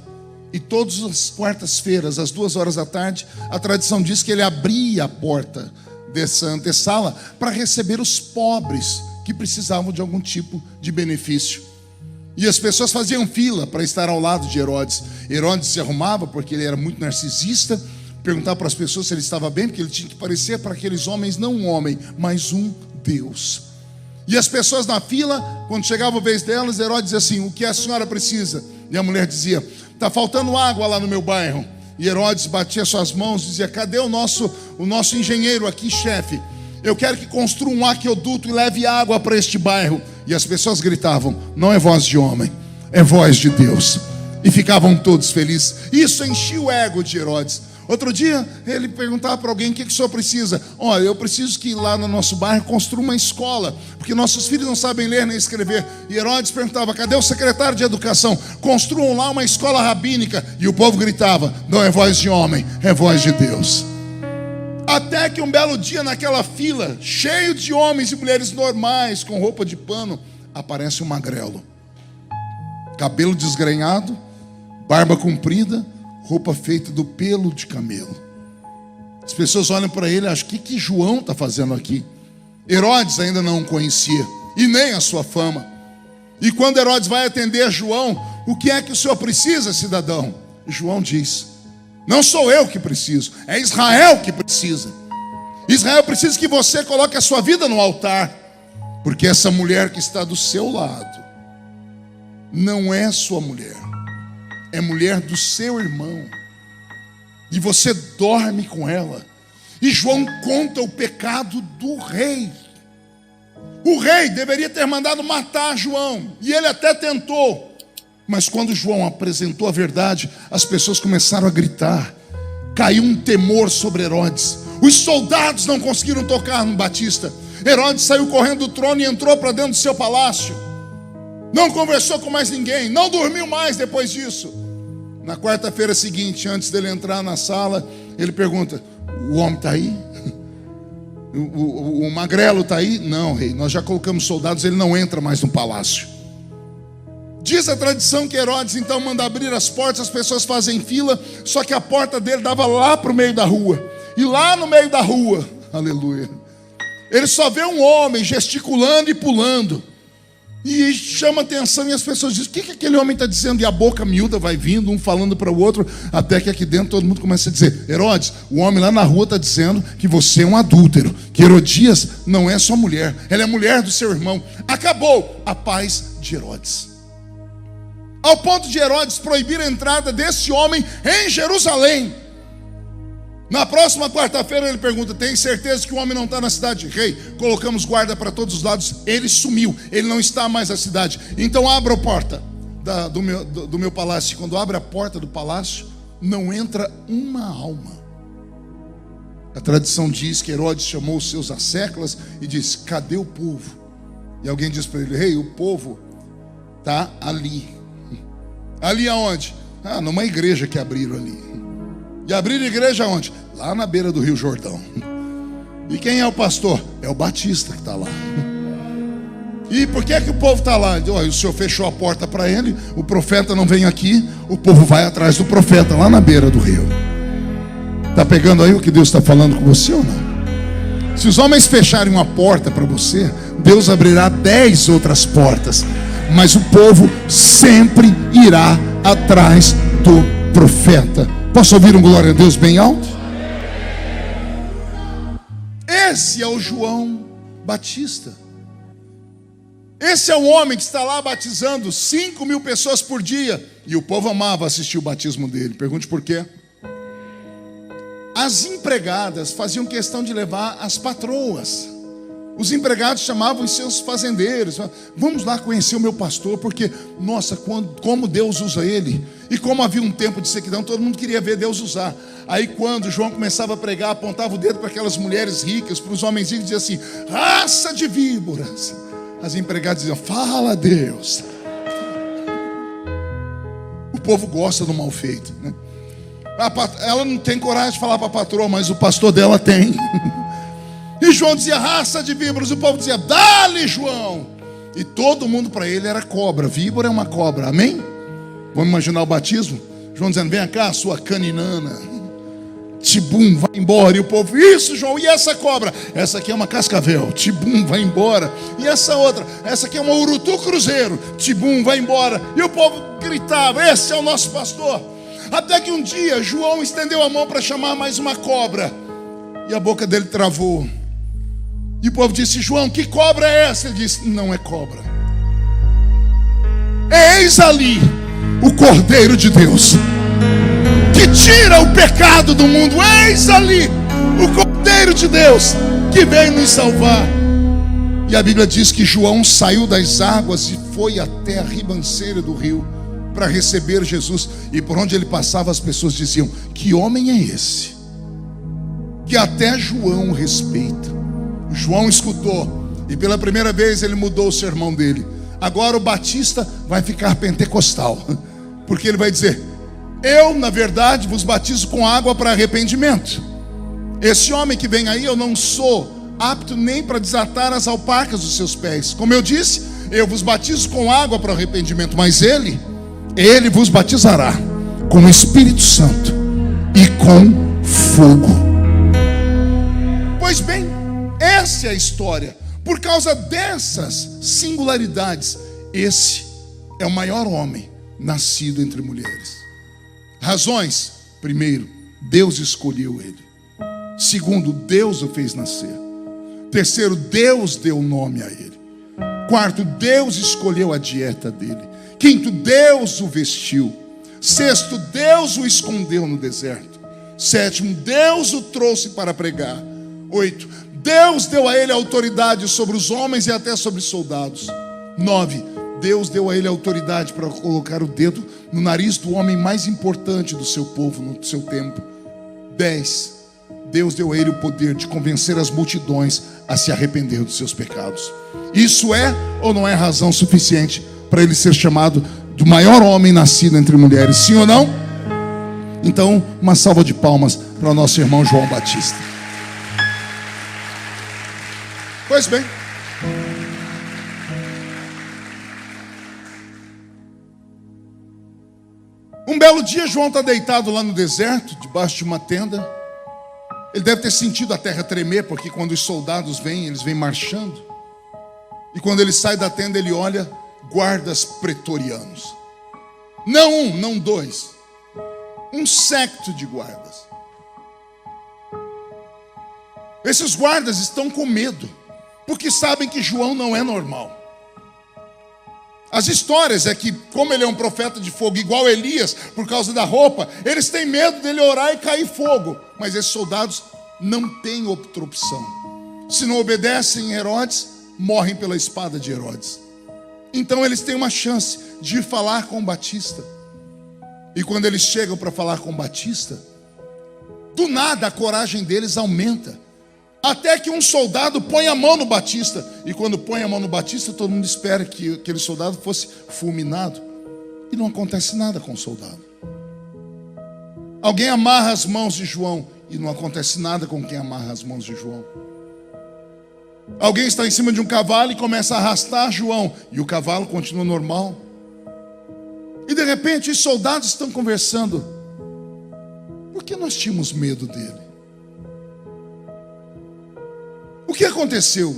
[SPEAKER 2] E todas as quartas-feiras, às 2 da tarde, a tradição diz que ele abria a porta dessa antessala para receber os pobres que precisavam de algum tipo de benefício. E as pessoas faziam fila para estar ao lado de Herodes. Herodes se arrumava porque ele era muito narcisista, perguntava para as pessoas se ele estava bem, porque ele tinha que parecer para aqueles homens não um homem, mas um Deus. E as pessoas na fila, quando chegava a vez delas, Herodes dizia assim: o que a senhora precisa? E a mulher dizia: está faltando água lá no meu bairro. E Herodes batia suas mãos e dizia: cadê o nosso engenheiro aqui, chefe? Eu quero que construa um aqueduto e leve água para este bairro. E as pessoas gritavam: não é voz de homem, é voz de Deus. E ficavam todos felizes. Isso enchia o ego de Herodes. Outro dia, ele perguntava para alguém: o que o senhor precisa? Olha, eu preciso que lá no nosso bairro construa uma escola, porque nossos filhos não sabem ler nem escrever. E Herodes perguntava: cadê o secretário de educação? Construam lá uma escola rabínica. E o povo gritava: não é voz de homem, é voz de Deus. Até que um belo dia, naquela fila, cheio de homens e mulheres normais, com roupa de pano, aparece um magrelo. Cabelo desgrenhado, barba comprida, roupa feita do pelo de camelo. As pessoas olham para ele e acham: o que João está fazendo aqui? Herodes ainda não o conhecia, e nem a sua fama. E quando Herodes vai atender João: o que é que o senhor precisa, cidadão? João diz: não sou eu que preciso, é Israel que precisa. Israel precisa que você coloque a sua vida no altar, porque essa mulher que está do seu lado não é sua mulher, é mulher do seu irmão, e você dorme com ela. E João conta o pecado do rei. O rei deveria ter mandado matar João, e ele até tentou. Mas quando João apresentou a verdade, as pessoas começaram a gritar. Caiu um temor sobre Herodes. Os soldados não conseguiram tocar no Batista. Herodes saiu correndo do trono e entrou para dentro do seu palácio. Não conversou com mais ninguém, não dormiu mais depois disso. Na quarta-feira seguinte, antes dele entrar na sala, ele pergunta: o homem está aí? O magrelo está aí? Não, rei, nós já colocamos soldados, ele não entra mais no palácio. Diz a tradição que Herodes então manda abrir as portas, as pessoas fazem fila, só que a porta dele dava lá para o meio da rua. E lá no meio da rua, aleluia, ele só vê um homem gesticulando e pulando. E chama atenção, e as pessoas dizem: o que aquele homem está dizendo? E a boca miúda vai vindo, um falando para o outro, até que aqui dentro todo mundo começa a dizer: Herodes, o homem lá na rua está dizendo que você é um adúltero, que Herodias não é sua mulher, ela é mulher do seu irmão. Acabou a paz de Herodes, ao ponto de Herodes proibir a entrada desse homem em Jerusalém. Na próxima quarta-feira ele pergunta: tem certeza que o homem não está na cidade? Rei, colocamos guarda para todos os lados, ele sumiu, ele não está mais na cidade. Então abra a porta do meu palácio. Quando abre a porta do palácio, não entra uma alma. A tradição diz que Herodes chamou os seus asseclas e disse: cadê o povo? E alguém diz para ele: rei, o povo está ali. Ali aonde? Numa igreja que abriram ali. E abriram igreja aonde? Lá na beira do Rio Jordão. E quem é o pastor? É o Batista que está lá. E por que o povo está lá? O senhor fechou a porta para ele, o profeta não vem aqui, o povo vai atrás do profeta lá na beira do rio. Está pegando aí o que Deus está falando com você ou não? Se os homens fecharem uma porta para você, Deus abrirá 10 outras portas, mas o povo sempre irá atrás do profeta. Posso ouvir um glória a Deus bem alto? Esse é o João Batista. Esse é o homem que está lá batizando 5.000 pessoas por dia. E o povo amava assistir o batismo dele. Pergunte por quê? As empregadas faziam questão de levar as patroas. Os empregados chamavam os seus fazendeiros: vamos lá conhecer o meu pastor, porque, nossa, como Deus usa ele. E como havia um tempo de sequidão, todo mundo queria ver Deus usar. Aí quando João começava a pregar, apontava o dedo para aquelas mulheres ricas, para os homens ricos, e dizia assim: raça de víboras. As empregadas diziam: fala Deus. O povo gosta do mal feito, né? Ela não tem coragem de falar para a patroa, mas o pastor dela tem. E João dizia: raça de víboras. O povo dizia: dá-lhe, João. E todo mundo para ele era cobra. Víbora é uma cobra, amém? Vamos imaginar o batismo? João dizendo: vem cá, sua caninana. Tibum, vai embora. E o povo: isso, João, e essa cobra? Essa aqui é uma cascavel. Tibum, vai embora. E essa outra? Essa aqui é uma urutu cruzeiro. Tibum, vai embora. E o povo gritava: esse é o nosso pastor. Até que um dia João estendeu a mão para chamar mais uma cobra, e a boca dele travou. E o povo disse: João, que cobra é essa? Ele disse: não é cobra. Eis ali o Cordeiro de Deus, que tira o pecado do mundo. Eis ali o Cordeiro de Deus, que vem nos salvar. E a Bíblia diz que João saiu das águas e foi até a ribanceira do rio para receber Jesus. E por onde ele passava, as pessoas diziam: que homem é esse que até João respeita? João escutou, e pela primeira vez ele mudou o sermão dele. Agora o Batista vai ficar pentecostal, porque ele vai dizer: eu, na verdade, vos batizo com água para arrependimento. Esse homem que vem aí, eu não sou apto nem para desatar as alpacas dos seus pés. Como eu disse, eu vos batizo com água para arrependimento, mas ele vos batizará com o Espírito Santo e com fogo. Pois bem, essa é a história. Por causa dessas singularidades, esse é o maior homem nascido entre mulheres. Razões: primeiro, Deus escolheu ele. Segundo, Deus o fez nascer. Terceiro, Deus deu nome a ele. Quarto, Deus escolheu a dieta dele. Quinto, Deus o vestiu. Sexto, Deus o escondeu no deserto. Sétimo, Deus o trouxe para pregar. Oito, Deus deu a ele autoridade sobre os homens e até sobre os soldados. 9, Deus deu a ele autoridade para colocar o dedo no nariz do homem mais importante do seu povo, no seu tempo. 10, Deus deu a ele o poder de convencer as multidões a se arrepender dos seus pecados. Isso é ou não é razão suficiente para ele ser chamado do maior homem nascido entre mulheres? Sim ou não? Então, uma salva de palmas para o nosso irmão João Batista. Pois bem, um belo dia João está deitado lá no deserto, debaixo de uma tenda. Ele deve ter sentido a terra tremer, porque quando os soldados vêm, eles vêm marchando. E quando ele sai da tenda, ele olha guardas pretorianos. Não um, não dois. Um séquito de guardas. Esses guardas estão com medo, porque sabem que João não é normal. As histórias é que, como ele é um profeta de fogo, igual Elias, por causa da roupa, eles têm medo dele orar e cair fogo. Mas esses soldados não têm outra opção. Se não obedecem Herodes, morrem pela espada de Herodes. Então eles têm uma chance de ir falar com Batista. E quando eles chegam para falar com Batista, do nada a coragem deles aumenta. Até que um soldado põe a mão no Batista. E quando põe a mão no Batista, todo mundo espera que aquele soldado fosse fulminado. E não acontece nada com o soldado. Alguém amarra as mãos de João. E não acontece nada com quem amarra as mãos de João. Alguém está em cima de um cavalo e começa a arrastar João. E o cavalo continua normal. E de repente os soldados estão conversando. Por que nós tínhamos medo dele? O que aconteceu?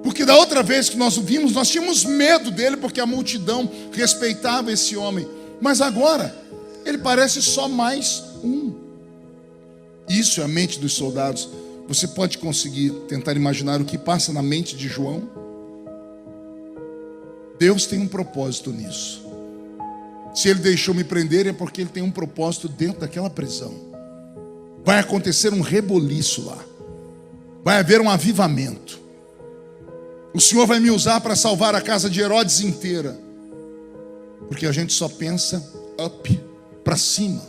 [SPEAKER 2] Porque da outra vez que nós o vimos, nós tínhamos medo dele, porque a multidão respeitava esse homem. Mas agora, ele parece só mais um. Isso é a mente dos soldados. Você pode conseguir tentar imaginar o que passa na mente de João? Deus tem um propósito nisso. Se ele deixou me prender, é porque ele tem um propósito dentro daquela prisão. Vai acontecer um reboliço lá. Vai haver um avivamento. O Senhor vai me usar para salvar a casa de Herodes inteira. Porque a gente só pensa up, para cima.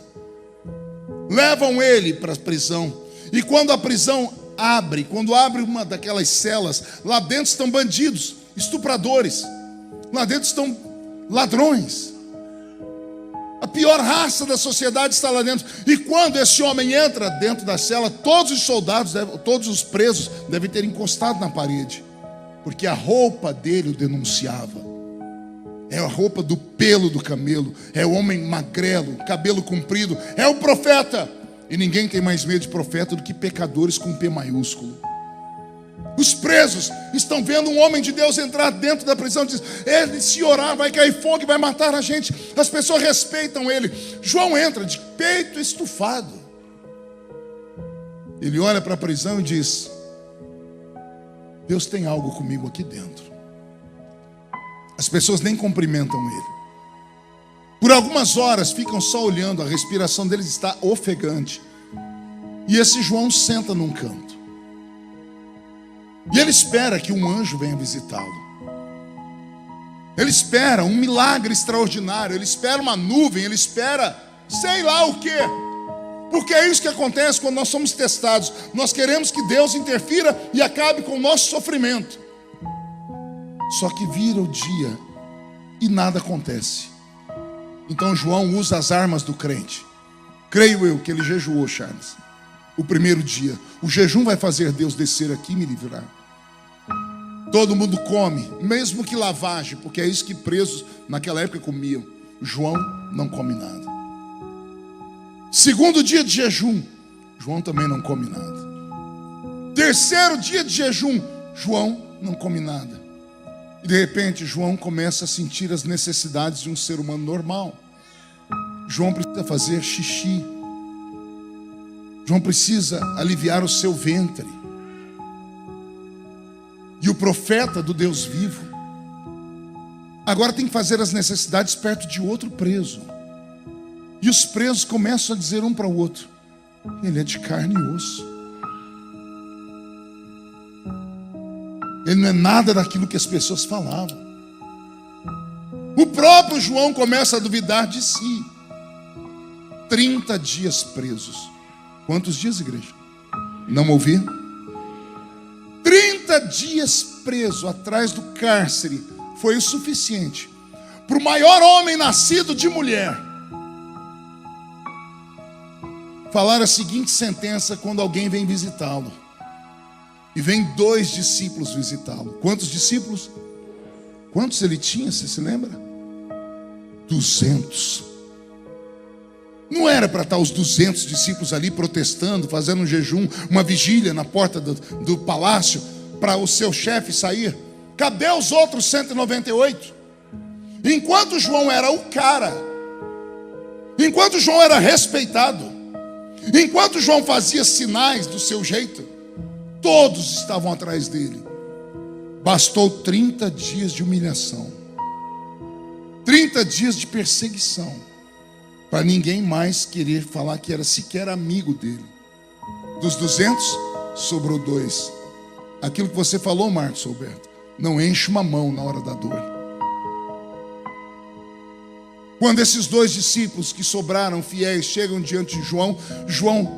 [SPEAKER 2] Levam ele para a prisão. E quando a prisão abre, quando abre uma daquelas celas, lá dentro estão bandidos, estupradores. Lá dentro estão ladrões. A pior raça da sociedade está lá dentro. E quando esse homem entra dentro da cela, todos os soldados, todos os presos devem ter encostado na parede, porque a roupa dele o denunciava. É a roupa do pelo do camelo. É o homem magrelo, cabelo comprido. É o profeta. E ninguém tem mais medo de profeta do que pecadores com P maiúsculo. Os presos estão vendo um homem de Deus entrar dentro da prisão e diz: ele, se orar, vai cair fogo e vai matar a gente. As pessoas respeitam ele. João entra de peito estufado. Ele olha para a prisão e diz: Deus tem algo comigo aqui dentro. As pessoas nem cumprimentam ele. Por algumas horas ficam só olhando. A respiração deles está ofegante. E esse João senta num canto. E ele espera que um anjo venha visitá-lo. Ele espera um milagre extraordinário. Ele espera uma nuvem. Ele espera sei lá o quê. Porque é isso que acontece quando nós somos testados. Nós queremos que Deus interfira e acabe com o nosso sofrimento. Só que vira o dia e nada acontece. Então João usa as armas do crente. Creio eu que ele jejuou, Charles, o primeiro dia. O jejum vai fazer Deus descer aqui e me livrar. Todo mundo come, mesmo que lavagem, porque é isso que presos naquela época comiam. João não come nada. Segundo dia de jejum, João também não come nada. Terceiro dia de jejum, João não come nada. E de repente João começa a sentir as necessidades de um ser humano normal. João precisa fazer xixi. João precisa aliviar o seu ventre. E o profeta do Deus vivo, agora tem que fazer as necessidades perto de outro preso. E os presos começam a dizer um para o outro: ele é de carne e osso. Ele não é nada daquilo que as pessoas falavam. O próprio João começa a duvidar de si. 30 dias presos. Quantos dias, igreja? Não ouvi? 30 dias preso atrás do cárcere foi o suficiente para o maior homem nascido de mulher falar a seguinte sentença quando alguém vem visitá-lo. E vem 2 discípulos visitá-lo. Quantos discípulos? Quantos ele tinha, você se lembra? 200. Não era para estar os 200 discípulos ali protestando, fazendo um jejum, uma vigília na porta do palácio, para o seu chefe sair. Cadê os outros 198? Enquanto João era o cara, enquanto João era respeitado, enquanto João fazia sinais do seu jeito, todos estavam atrás dele. Bastou 30 dias de humilhação, 30 dias de perseguição, para ninguém mais querer falar que era sequer amigo dele. Dos 200, sobrou 2. Aquilo que você falou, Marcos Alberto, não enche uma mão na hora da dor. Quando esses 2 discípulos que sobraram fiéis chegam diante de João, João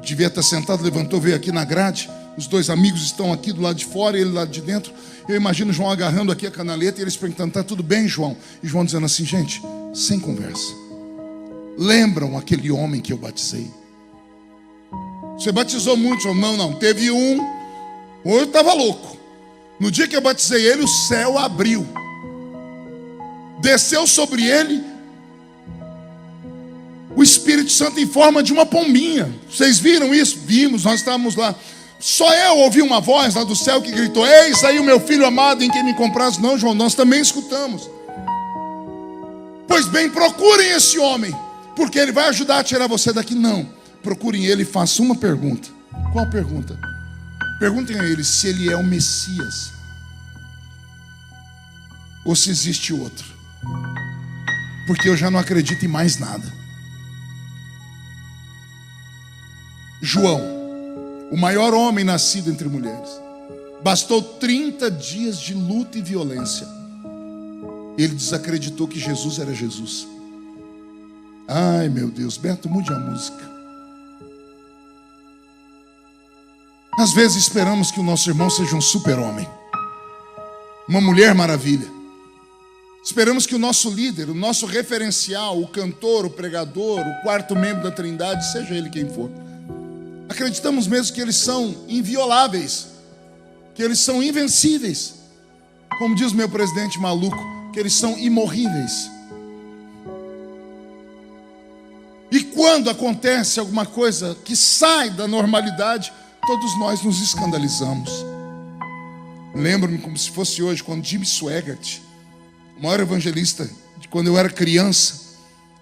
[SPEAKER 2] devia estar sentado, levantou, veio aqui na grade. Os 2 amigos estão aqui do lado de fora e ele lá de dentro. Eu imagino João agarrando aqui a canaleta e eles perguntando: tá tudo bem, João? E João dizendo assim: gente, sem conversa, lembram aquele homem que eu batizei? Você batizou muitos? Não, teve um, ou eu estava louco. No dia que eu batizei ele, o céu abriu, desceu sobre ele o Espírito Santo em forma de uma pombinha. Vocês viram isso? Vimos, nós estávamos lá. Só eu ouvi uma voz lá do céu que gritou: eis aí o meu filho amado em quem me compraste. Não, João, nós também escutamos. Pois bem, procurem esse homem, porque ele vai ajudar a tirar você daqui. Não, procurem ele e façam uma pergunta. Qual pergunta? Perguntem a ele se ele é o Messias ou se existe outro, porque eu já não acredito em mais nada. João, o maior homem nascido entre mulheres, bastou 30 dias de luta e violência. Ele desacreditou que Jesus era Jesus. Ai meu Deus, Beto, mude a música. Às vezes esperamos que o nosso irmão seja um super-homem, uma mulher maravilha. Esperamos que o nosso líder, o nosso referencial, o cantor, o pregador, o 4º membro da Trindade, seja ele quem for. Acreditamos mesmo que eles são invioláveis, que eles são invencíveis. Como diz meu presidente maluco, que eles são imorríveis. E quando acontece alguma coisa que sai da normalidade, todos nós nos escandalizamos. Lembro-me como se fosse hoje, quando Jim Swaggart, o maior evangelista de quando eu era criança,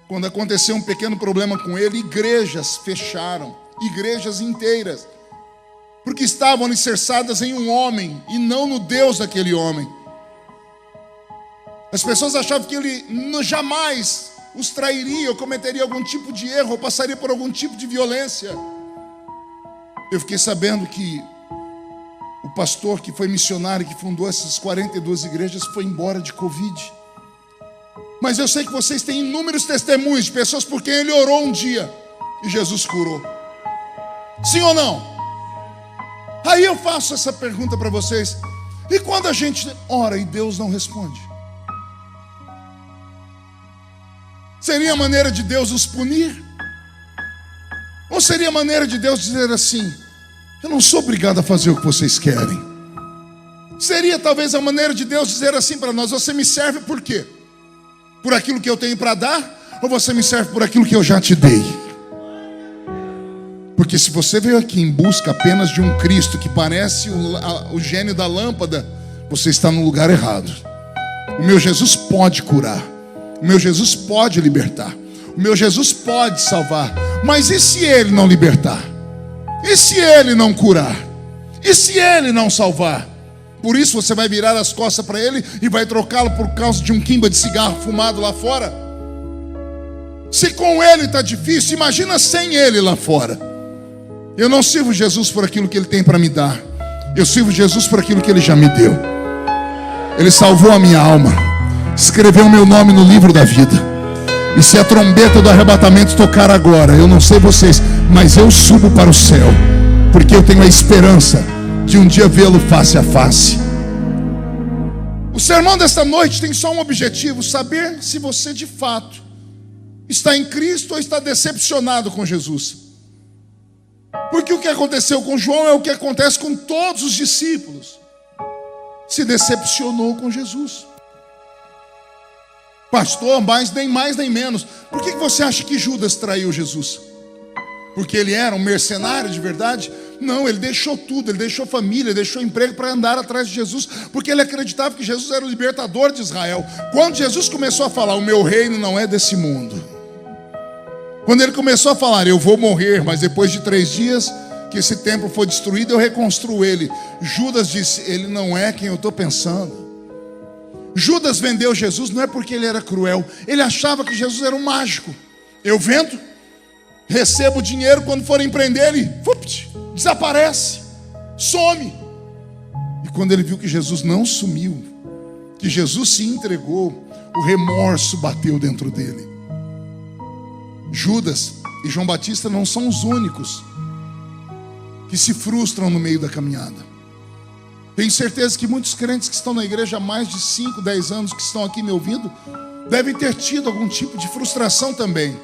[SPEAKER 2] quando aconteceu um pequeno problema com ele, igrejas fecharam, igrejas inteiras, porque estavam alicerçadas em um homem e não no Deus daquele homem. As pessoas achavam que ele jamais os trairia, ou cometeria algum tipo de erro, ou passaria por algum tipo de violência. Eu fiquei sabendo que o pastor que foi missionário, que fundou essas 42 igrejas, foi embora de Covid. Mas eu sei que vocês têm inúmeros testemunhos de pessoas por quem ele orou um dia e Jesus curou. Sim ou não? Aí eu faço essa pergunta para vocês: e quando a gente ora e Deus não responde? Seria a maneira de Deus os punir? Ou seria a maneira de Deus dizer assim: eu não sou obrigado a fazer o que vocês querem? Seria talvez a maneira de Deus dizer assim para nós: você me serve por quê? Por aquilo que eu tenho para dar? Ou você me serve por aquilo que eu já te dei? Porque se você veio aqui em busca apenas de um Cristo que parece o gênio da lâmpada, você está no lugar errado. O meu Jesus pode curar, o meu Jesus pode libertar, o meu Jesus pode salvar. Mas e se ele não libertar? E se ele não curar? E se ele não salvar? por isso você vai virar as costas para ele e vai trocá-lo por causa de um quimba de cigarro fumado lá fora? Se com ele está difícil, imagina sem ele lá fora. Eu não sirvo Jesus por aquilo que ele tem para me dar, eu sirvo Jesus por aquilo que ele já me deu. Ele salvou a minha alma, escreveu meu nome no livro da vida. E se a trombeta do arrebatamento tocar agora, eu não sei vocês, mas eu subo para o céu, porque eu tenho a esperança de um dia vê-lo face a face. O sermão desta noite tem só um objetivo: saber se você de fato está em Cristo ou está decepcionado com Jesus. Porque o que aconteceu com João é o que acontece com todos os discípulos. Se decepcionou com Jesus. Pastor, nem mais nem menos. Por que você acha que Judas traiu Jesus? Porque ele era um mercenário de verdade? Não, ele deixou tudo, ele deixou família, ele deixou emprego para andar atrás de Jesus, porque ele acreditava que Jesus era o libertador de Israel. Quando Jesus começou a falar, o meu reino não é desse mundo, quando ele começou a falar, eu vou morrer, mas depois de 3 dias que esse templo for destruído, eu reconstruo ele, Judas disse, ele não é quem eu estou pensando. Judas vendeu Jesus não é porque ele era cruel, ele achava que Jesus era um mágico. Eu vendo, recebo dinheiro, quando forem prender ele, desaparece, some. E quando ele viu que Jesus não sumiu, que Jesus se entregou, o remorso bateu dentro dele. Judas e João Batista não são os únicos que se frustram no meio da caminhada. Tenho certeza que muitos crentes que estão na igreja há mais de 5, 10 anos, que estão aqui me ouvindo, devem ter tido algum tipo de frustração também.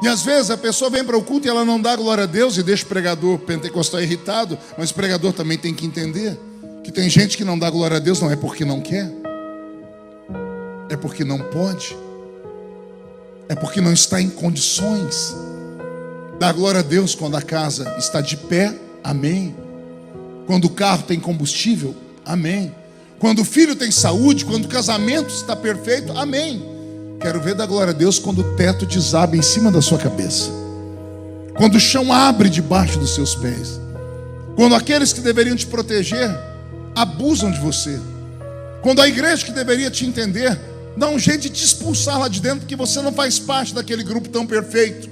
[SPEAKER 2] E às vezes a pessoa vem para o culto e ela não dá glória a Deus e deixa o pregador pentecostal irritado, mas o pregador também tem que entender que tem gente que não dá glória a Deus não é porque não quer, é porque não pode, é porque não está em condições. Dar glória a Deus quando a casa está de pé, amém. Quando o carro tem combustível, amém. Quando o filho tem saúde, quando o casamento está perfeito, amém. Quero ver dar glória a Deus quando o teto desaba em cima da sua cabeça, quando o chão abre debaixo dos seus pés, quando aqueles que deveriam te proteger abusam de você, quando a igreja que deveria te entender dá um jeito de te expulsar lá de dentro, porque você não faz parte daquele grupo tão perfeito.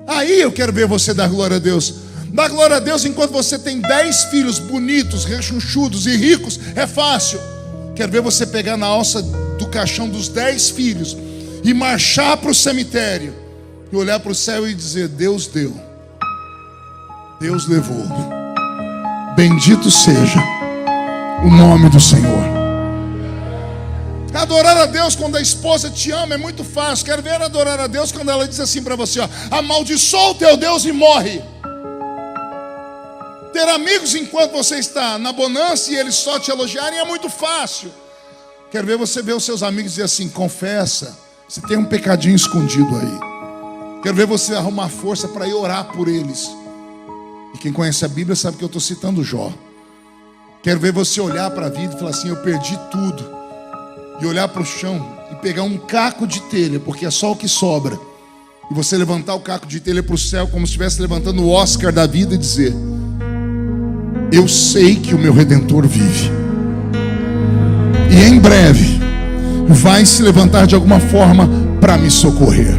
[SPEAKER 2] Aí eu quero ver você dar glória a Deus. Dar glória a Deus enquanto você tem 10 filhos bonitos, rechonchudos e ricos, é fácil. Quero ver você pegar na alça do caixão dos 10 filhos e marchar para o cemitério e olhar para o céu e dizer, Deus deu, Deus levou, bendito seja o nome do Senhor. Adorar a Deus quando a esposa te ama é muito fácil. Quero ver adorar a Deus quando ela diz assim para você, ó, amaldiçoa o teu Deus e morre. Ter amigos enquanto você está na bonança e eles só te elogiarem é muito fácil. Quero ver você ver os seus amigos dizer assim, confessa, você tem um pecadinho escondido aí. Quero ver você arrumar força para ir orar por eles. E quem conhece a Bíblia sabe que eu estou citando Jó. Quero ver você olhar para a vida e falar assim, eu perdi tudo. E olhar para o chão e pegar um caco de telha, porque é só o que sobra. E você levantar o caco de telha para o céu como se estivesse levantando o Oscar da vida e dizer, eu sei que o meu Redentor vive, e em breve vai se levantar de alguma forma para me socorrer.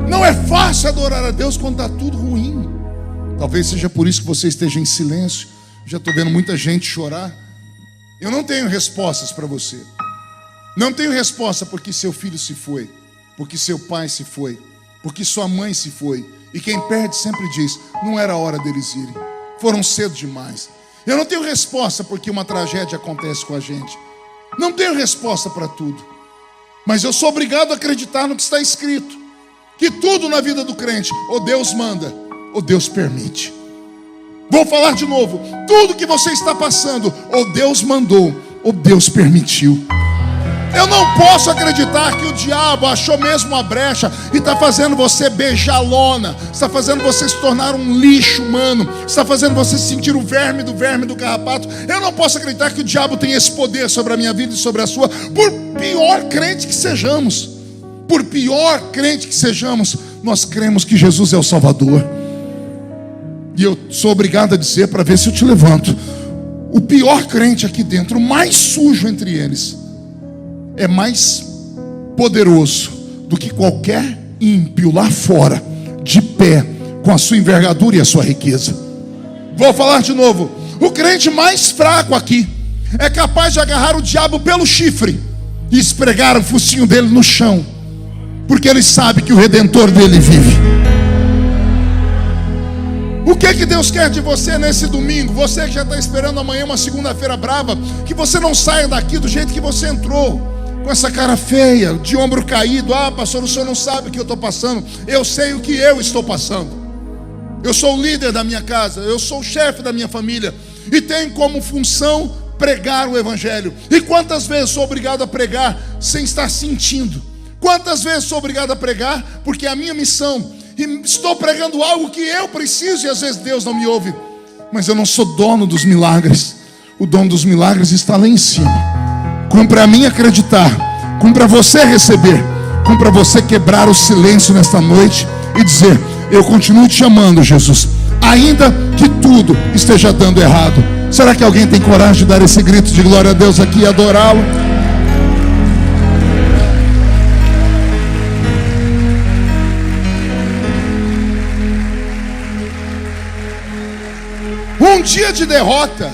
[SPEAKER 2] Não é fácil adorar a Deus quando está tudo ruim. Talvez seja por isso que você esteja em silêncio. Já estou vendo muita gente chorar. Eu não tenho respostas para você. Não tenho resposta porque seu filho se foi, porque seu pai se foi, porque sua mãe se foi. E quem perde sempre diz, não era a hora deles irem, foram cedo demais. Eu não tenho resposta porque uma tragédia acontece com a gente. Não tenho resposta para tudo. Mas eu sou obrigado a acreditar no que está escrito, que tudo na vida do crente, ou Deus manda, ou Deus permite. Vou falar de novo, tudo que você está passando, ou Deus mandou, ou Deus permitiu. Eu não posso acreditar que o diabo achou mesmo a brecha e está fazendo você beijar a lona, está fazendo você se tornar um lixo humano, está fazendo você sentir o verme do carrapato. Eu não posso acreditar que o diabo tem esse poder sobre a minha vida e sobre a sua, por pior crente que sejamos. Por pior crente que sejamos, nós cremos que Jesus é o Salvador. E eu sou obrigado a dizer, para ver se eu te levanto, o pior crente aqui dentro, o mais sujo entre eles, é mais poderoso do que qualquer ímpio lá fora, de pé, com a sua envergadura e a sua riqueza. Vou falar de novo. O crente mais fraco aqui é capaz de agarrar o diabo pelo chifre e esfregar o focinho dele no chão, porque ele sabe que o Redentor dele vive. O que Deus quer de você nesse domingo? Você que já está esperando amanhã uma segunda-feira brava, que você não saia daqui do jeito que você entrou, com essa cara feia, de ombro caído. Ah, pastor, o senhor não sabe o que eu estou passando. Eu sei o que eu estou passando. Eu sou o líder da minha casa, eu sou o chefe da minha família, e tenho como função pregar o evangelho. E quantas vezes sou obrigado a pregar sem estar sentindo? Quantas vezes sou obrigado a pregar porque é a minha missão, e estou pregando algo que eu preciso, e às vezes Deus não me ouve. Mas eu não sou dono dos milagres. O dono dos milagres está lá em cima. Cumpre a mim acreditar, cumpre a você receber, cumpre a você quebrar o silêncio nesta noite e dizer: eu continuo te amando, Jesus, ainda que tudo esteja dando errado. Será que alguém tem coragem de dar esse grito de glória a Deus aqui e adorá-lo? Um dia de derrota,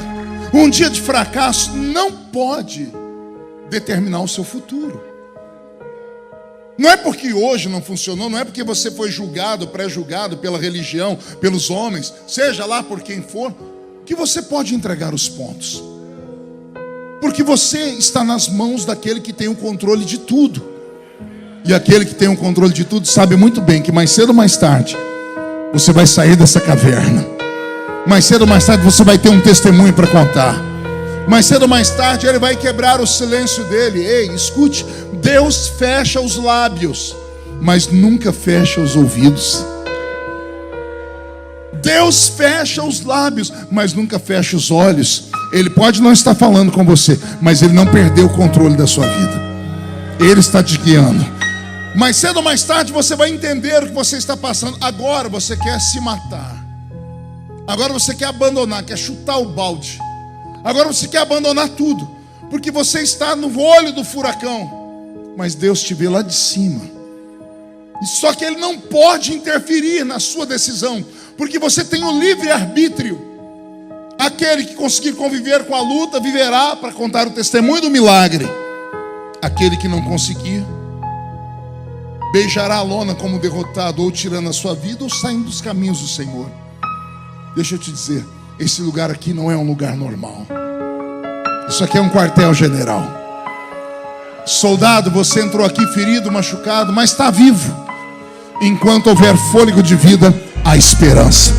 [SPEAKER 2] um dia de fracasso não pode determinar o seu futuro. Não é porque hoje não funcionou, não é porque você foi julgado, pré-julgado pela religião, pelos homens, seja lá por quem for, que você pode entregar os pontos. Porque você está nas mãos daquele que tem o controle de tudo. E aquele que tem o controle de tudo sabe muito bem que mais cedo ou mais tarde você vai sair dessa caverna. Mais cedo ou mais tarde você vai ter um testemunho para contar. Mais cedo ou mais tarde ele vai quebrar o silêncio dele. Ei, escute, Deus fecha os lábios, mas nunca fecha os ouvidos. Deus fecha os lábios, mas nunca fecha os olhos. Ele pode não estar falando com você, mas ele não perdeu o controle da sua vida. Ele está te guiando. Mais cedo ou mais tarde você vai entender o que você está passando. Agora você quer se matar. Agora você quer abandonar, quer chutar o balde. Agora você quer abandonar tudo, porque você está no olho do furacão. Mas Deus te vê lá de cima. Só que Ele não pode interferir na sua decisão, porque você tem o livre-arbítrio. Aquele que conseguir conviver com a luta, viverá para contar o testemunho do milagre. Aquele que não conseguir, beijará a lona como derrotado, ou tirando a sua vida, ou saindo dos caminhos do Senhor. Deixa eu te dizer, esse lugar aqui não é um lugar normal. Isso aqui é um quartel-general. Soldado, você entrou aqui ferido, machucado, mas está vivo. Enquanto houver fôlego de vida, há esperança.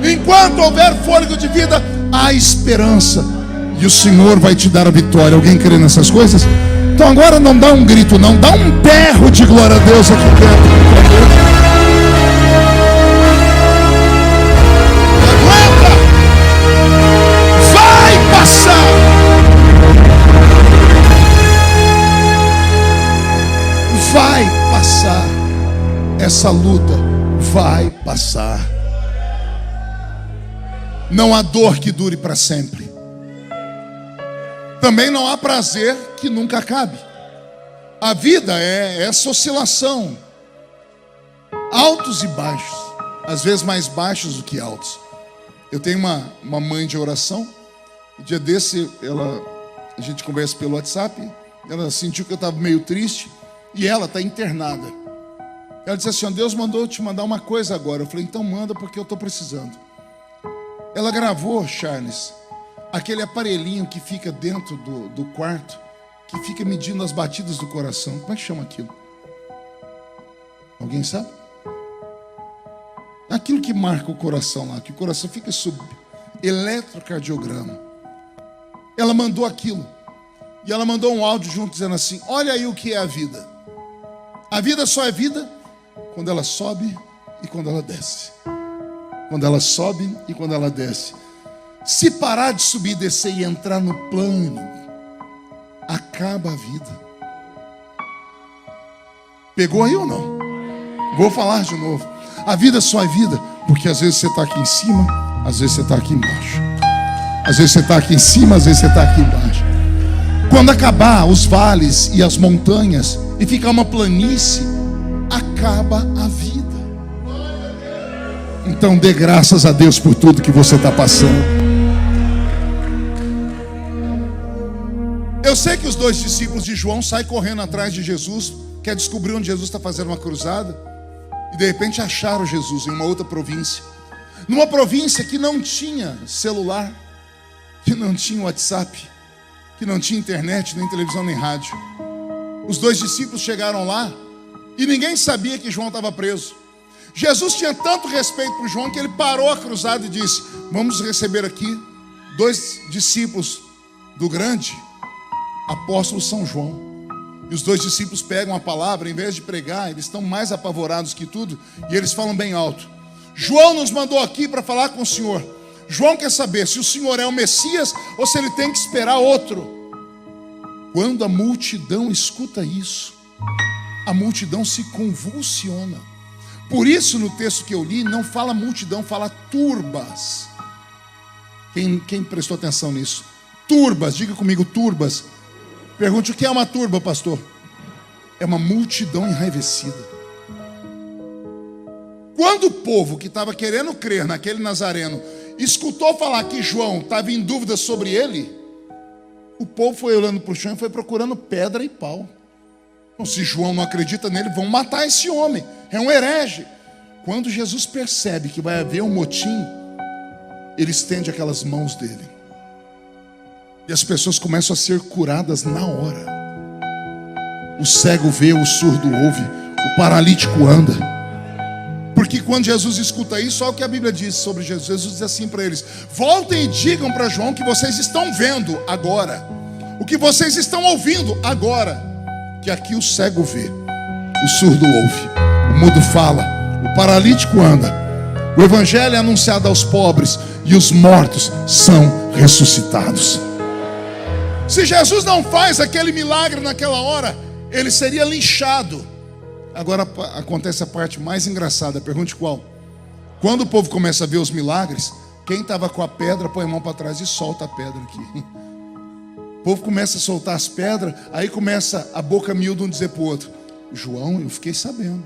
[SPEAKER 2] Enquanto houver fôlego de vida, há esperança. E o Senhor vai te dar a vitória. Alguém crê nessas coisas? Então agora não dá um grito, não. Dá um berro de glória a Deus aqui dentro, por favor. Vai passar. Essa luta vai passar. Não há dor que dure para sempre. Também não há prazer que nunca acabe. A vida é essa oscilação, altos e baixos, às vezes mais baixos do que altos. Eu tenho uma mãe de oração. Um dia desse, a gente conversa pelo WhatsApp. Ela sentiu que eu estava meio triste. E ela está internada. Ela disse assim: Deus mandou eu te mandar uma coisa agora. Eu falei: então manda, porque eu estou precisando. Ela gravou, Charles, aquele aparelhinho que fica dentro do quarto, que fica medindo as batidas do coração. Como é que chama aquilo? Alguém sabe? Aquilo que marca o coração lá, que o coração fica sob eletrocardiograma. Ela mandou aquilo. E ela mandou um áudio junto dizendo assim: olha aí o que é a vida. A vida só é vida quando ela sobe e quando ela desce. Quando ela sobe e quando ela desce. Se parar de subir, descer e entrar no plano, acaba a vida. Pegou aí ou não? Vou falar de novo. A vida só é vida porque às vezes você está aqui em cima, às vezes você está aqui embaixo. Às vezes você está aqui em cima, às vezes você está aqui embaixo. Quando acabar os vales e as montanhas e ficar uma planície, acaba a vida. Então dê graças a Deus por tudo que você está passando. Eu sei que os 2 discípulos de João saem correndo atrás de Jesus, quer descobrir onde Jesus está fazendo uma cruzada, e de repente acharam Jesus em uma outra província, numa província que não tinha celular, que não tinha WhatsApp, que não tinha internet, nem televisão, nem rádio. Os 2 discípulos chegaram lá e ninguém sabia que João estava preso. Jesus tinha tanto respeito por João que ele parou a cruzada e disse: vamos receber aqui 2 discípulos do grande apóstolo São João. E os 2 discípulos pegam a palavra, em vez de pregar, eles estão mais apavorados que tudo, e eles falam bem alto: João nos mandou aqui para falar com o Senhor. João quer saber se o Senhor é o Messias ou se ele tem que esperar outro. Quando a multidão escuta isso, a multidão se convulsiona. Por isso no texto que eu li, não fala multidão, fala turbas. Quem prestou atenção nisso? Turbas, diga comigo, turbas. Pergunte: o que é uma turba, pastor? É uma multidão enraivecida. Quando o povo que estava querendo crer naquele Nazareno escutou falar que João estava em dúvida sobre ele, o povo foi olhando para o chão e foi procurando pedra e pau. Então, se João não acredita nele, vão matar esse homem, é um herege. Quando Jesus percebe que vai haver um motim, ele estende aquelas mãos dele, e as pessoas começam a ser curadas na hora. O cego vê, o surdo ouve, o paralítico anda. Porque quando Jesus escuta isso, olha o que a Bíblia diz sobre Jesus. Jesus diz assim para eles: voltem e digam para João que vocês estão vendo agora, o que vocês estão ouvindo agora, que aqui o cego vê, o surdo ouve, o mudo fala, o paralítico anda, o evangelho é anunciado aos pobres e os mortos são ressuscitados. Se Jesus não faz aquele milagre naquela hora, ele seria linchado. Agora acontece a parte mais engraçada. Pergunte qual? Quando o povo começa a ver os milagres, quem estava com a pedra põe a mão para trás e solta a pedra aqui. O povo começa a soltar as pedras, aí começa a boca miúda um dizer para o outro: João, eu fiquei sabendo.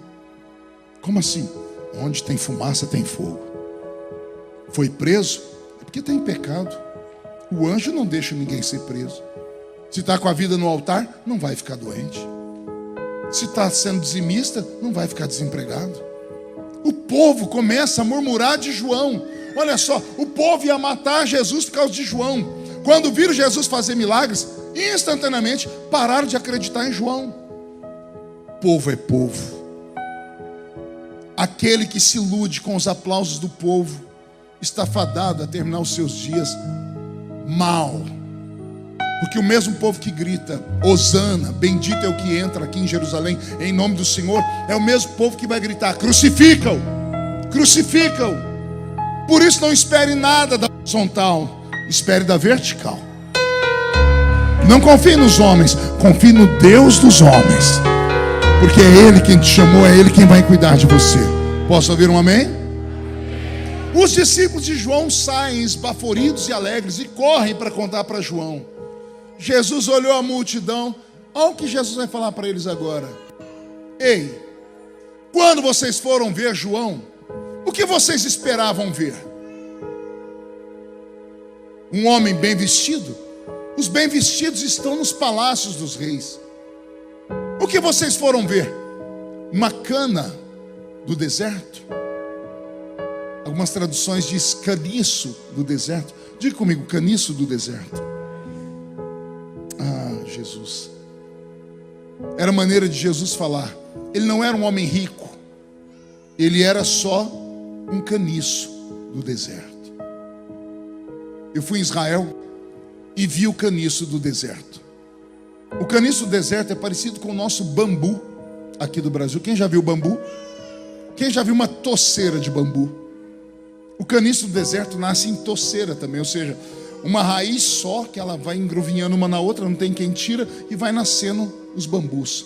[SPEAKER 2] Como assim? Onde tem fumaça tem fogo. Foi preso? É porque tem pecado. O anjo não deixa ninguém ser preso. Se está com a vida no altar, não vai ficar doente. Se está sendo dizimista, não vai ficar desempregado. O povo começa a murmurar de João. Olha só, o povo ia matar Jesus por causa de João. Quando viram Jesus fazer milagres, instantaneamente pararam de acreditar em João. Povo é povo. Aquele que se ilude com os aplausos do povo está fadado a terminar os seus dias mal. Porque o mesmo povo que grita Hosana, bendito é o que entra aqui em Jerusalém em nome do Senhor, é o mesmo povo que vai gritar: crucificam, crucificam. Por isso não espere nada da horizontal, espere da vertical. Não confie nos homens, confie no Deus dos homens, porque é Ele quem te chamou, é Ele quem vai cuidar de você. Posso ouvir um amém? Os discípulos de João saem esbaforidos e alegres e correm para contar para João. Jesus olhou a multidão. Olha o que Jesus vai falar para eles agora. Ei, quando vocês foram ver João, o que vocês esperavam ver? Um homem bem vestido? Os bem vestidos estão nos palácios dos reis. O que vocês foram ver? Uma cana do deserto? Algumas traduções diz caniço do deserto. Diga comigo, caniço do deserto. Jesus. Era a maneira de Jesus falar. Ele não era um homem rico. Ele era só um caniço do deserto. Eu fui em Israel e vi o caniço do deserto. O caniço do deserto é parecido com o nosso bambu aqui do Brasil. Quem já viu bambu? Quem já viu uma toceira de bambu? O caniço do deserto nasce em toceira também, ou seja, uma raiz só, que ela vai engruvinhando uma na outra, não tem quem tira, e vai nascendo os bambus.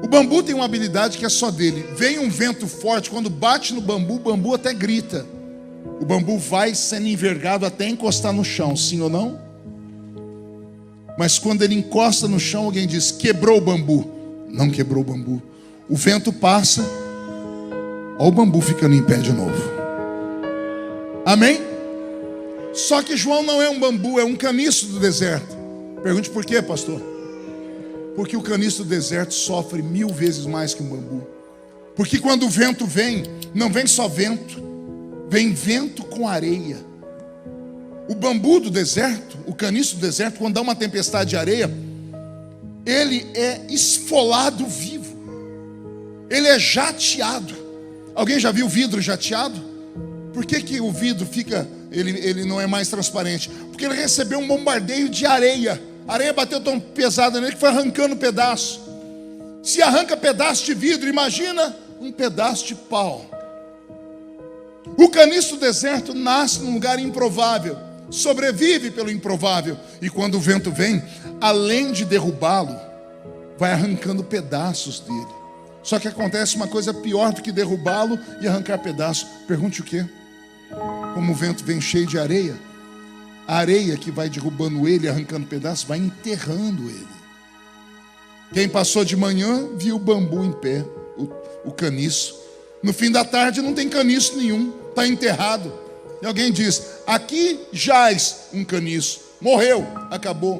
[SPEAKER 2] O bambu tem uma habilidade que é só dele. Vem um vento forte, quando bate no bambu, o bambu até grita. O bambu vai sendo envergado até encostar no chão, sim ou não? Mas quando ele encosta no chão, alguém diz: quebrou o bambu. Não quebrou o bambu. O vento passa, olha o bambu ficando em pé de novo. Amém? Só que João não é um bambu, é um caniço do deserto. Pergunte por quê, pastor? Porque o caniço do deserto sofre 1000 vezes mais que um bambu. Porque quando o vento vem, não vem só vento, vem vento com areia. O bambu do deserto, o caniço do deserto, quando dá uma tempestade de areia, ele é esfolado vivo. Ele é jateado. Alguém já viu vidro jateado? Por que o vidro fica, ele não é mais transparente? Porque ele recebeu um bombardeio de areia. A areia bateu tão pesada nele que foi arrancando pedaço. Se arranca pedaço de vidro, imagina um pedaço de pau. O caniço do deserto nasce num lugar improvável, sobrevive pelo improvável. E quando o vento vem, além de derrubá-lo, vai arrancando pedaços dele. Só que acontece uma coisa pior do que derrubá-lo e arrancar pedaços. Pergunte o quê? Como o vento vem cheio de areia, a areia que vai derrubando ele, arrancando pedaços, vai enterrando ele. Quem passou de manhã viu o bambu em pé, o caniço. No fim da tarde não tem caniço nenhum, está enterrado. E alguém diz: aqui jaz um caniço, morreu, acabou.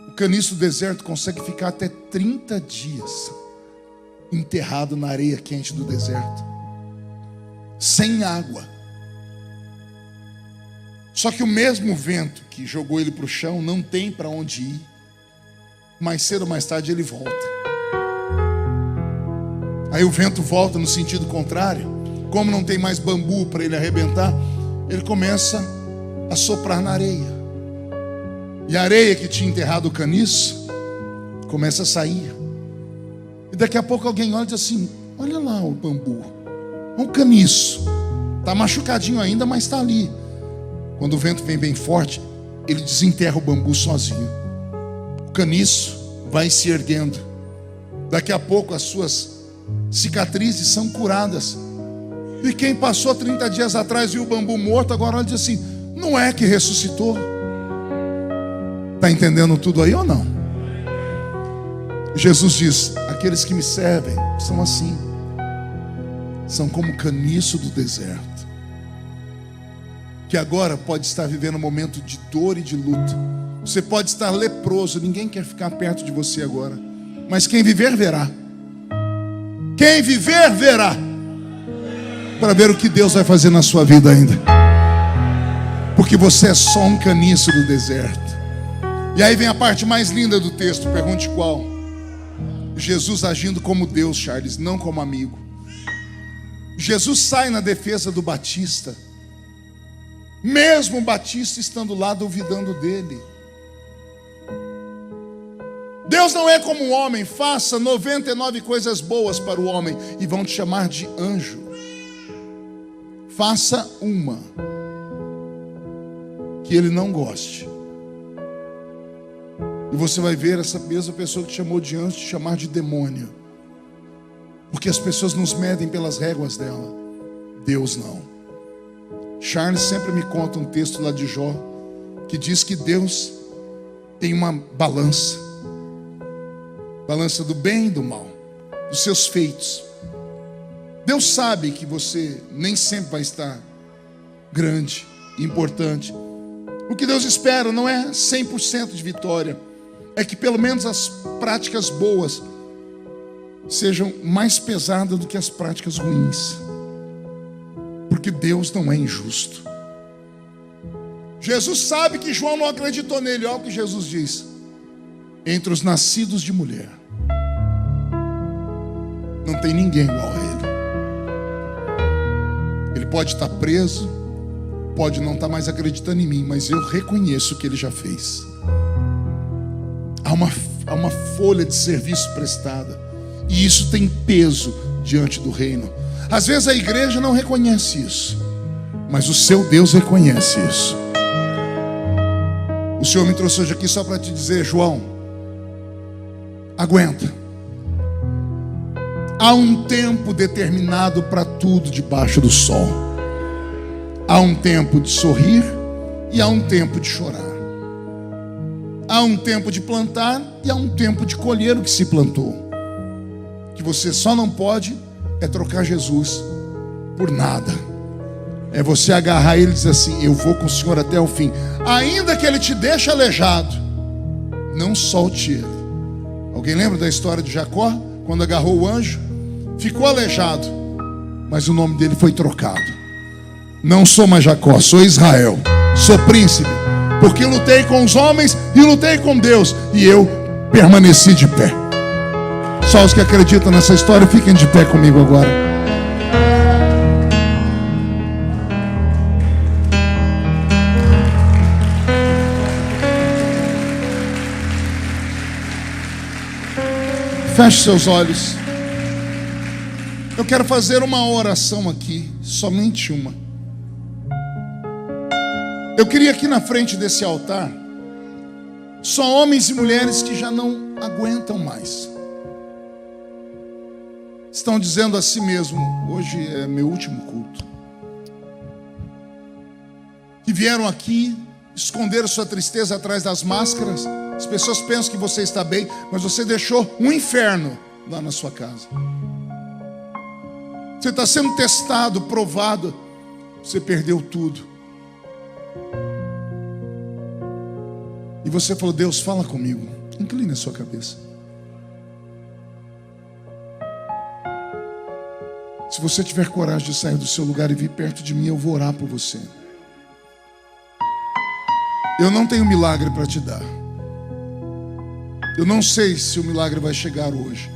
[SPEAKER 2] O caniço do deserto consegue ficar até 30 dias enterrado na areia quente do deserto, sem água. Só que o mesmo vento que jogou ele para o chão não tem para onde ir. Mais cedo ou mais tarde ele volta. Aí o vento volta no sentido contrário. Como não tem mais bambu para ele arrebentar, ele começa a soprar na areia. E a areia que tinha enterrado o caniço começa a sair. E daqui a pouco alguém olha e diz assim: olha lá o bambu, é um caniço. Está machucadinho ainda, mas está ali. Quando o vento vem bem forte, ele desenterra o bambu sozinho. O caniço vai se erguendo. Daqui a pouco as suas cicatrizes são curadas. E quem passou 30 dias atrás viu o bambu morto, agora olha e diz assim: não é que ressuscitou? Está entendendo tudo aí ou não? Jesus diz: aqueles que me servem são assim, são como o caniço do deserto, que agora pode estar vivendo um momento de dor e de luto. Você pode estar leproso, ninguém quer ficar perto de você agora, mas quem viver verá. Quem viver verá, para ver o que Deus vai fazer na sua vida ainda, porque você é só um caniço do deserto. E aí vem a parte mais linda do texto, pergunte qual? Jesus agindo como Deus, Charles, não como amigo. Jesus sai na defesa do Batista, mesmo o Batista estando lá duvidando dele. Deus não é como um homem: faça 99 coisas boas para o homem e vão te chamar de anjo. Faça uma que ele não goste, e você vai ver essa mesma pessoa que te chamou de anjo te chamar de demônio. Porque as pessoas nos medem pelas réguas dela, Deus não. Charles sempre me conta um texto lá de Jó, que diz que Deus tem uma balança do bem e do mal, dos seus feitos. Deus sabe que você nem sempre vai estar grande, importante. O que Deus espera não é 100% de vitória, é que pelo menos as práticas boas sejam mais pesadas do que as práticas ruins, porque Deus não é injusto. Jesus sabe que João não acreditou nele. Olha o que Jesus diz: entre os nascidos de mulher não tem ninguém igual a ele. Ele pode estar preso, pode não estar mais acreditando em mim, mas eu reconheço o que ele já fez. Há uma folha de serviço prestada, e isso tem peso diante do reino. Às vezes a igreja não reconhece isso, mas o seu Deus reconhece isso. O Senhor me trouxe hoje aqui só para te dizer: João, aguenta. Há um tempo determinado para tudo debaixo do sol. Há um tempo de sorrir e há um tempo de chorar. Há um tempo de plantar e há um tempo de colher o que se plantou. Que você só não pode é trocar Jesus por nada. É você agarrar ele e dizer assim: eu vou com o Senhor até o fim. Ainda que ele te deixe aleijado, não solte ele. Alguém lembra da história de Jacó? Quando agarrou o anjo, ficou aleijado, mas o nome dele foi trocado. Não sou mais Jacó, sou Israel, sou príncipe, porque lutei com os homens e lutei com Deus, e eu permaneci de pé. Só os que acreditam nessa história, fiquem de pé comigo agora. Feche seus olhos. Eu quero fazer uma oração aqui, somente uma. Eu queria aqui na frente desse altar só homens e mulheres que já não aguentam mais. Estão dizendo a si mesmo: hoje é meu último culto. Que vieram aqui, esconderam sua tristeza atrás das máscaras. As pessoas pensam que você está bem, mas você deixou um inferno lá na sua casa. Você está sendo testado, provado. Você perdeu tudo. E você falou: Deus, fala comigo. Incline a sua cabeça. Se você tiver coragem de sair do seu lugar e vir perto de mim, eu vou orar por você. Eu não tenho milagre para te dar. Eu não sei se o milagre vai chegar hoje,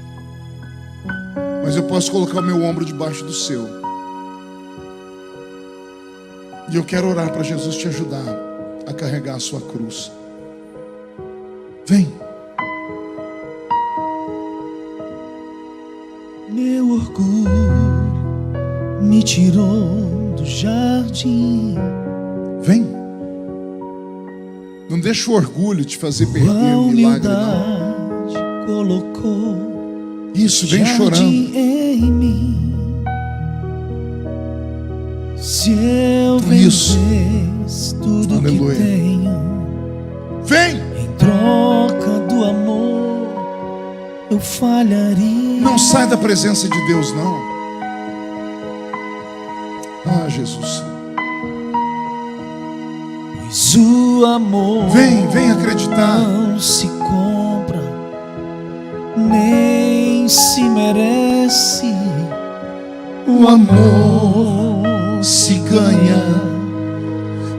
[SPEAKER 2] mas eu posso colocar o meu ombro debaixo do seu. E eu quero orar para Jesus te ajudar a carregar a sua cruz. Vem.
[SPEAKER 3] Meu orgulho me tirou do jardim.
[SPEAKER 2] Vem. Não deixa o orgulho te fazer perder o milagre, não.
[SPEAKER 3] Colocou
[SPEAKER 2] isso, vem chorando
[SPEAKER 3] em mim. Se eu
[SPEAKER 2] isso.
[SPEAKER 3] vendesse tudo
[SPEAKER 2] Aleluia.
[SPEAKER 3] que tenho,
[SPEAKER 2] vem.
[SPEAKER 3] em troca do amor, eu falharia.
[SPEAKER 2] Não sai da presença de Deus, não. Ah, Jesus.
[SPEAKER 3] Pois o amor
[SPEAKER 2] vem acreditar.
[SPEAKER 3] Não se compra, nem se merece.
[SPEAKER 2] O amor se ganha,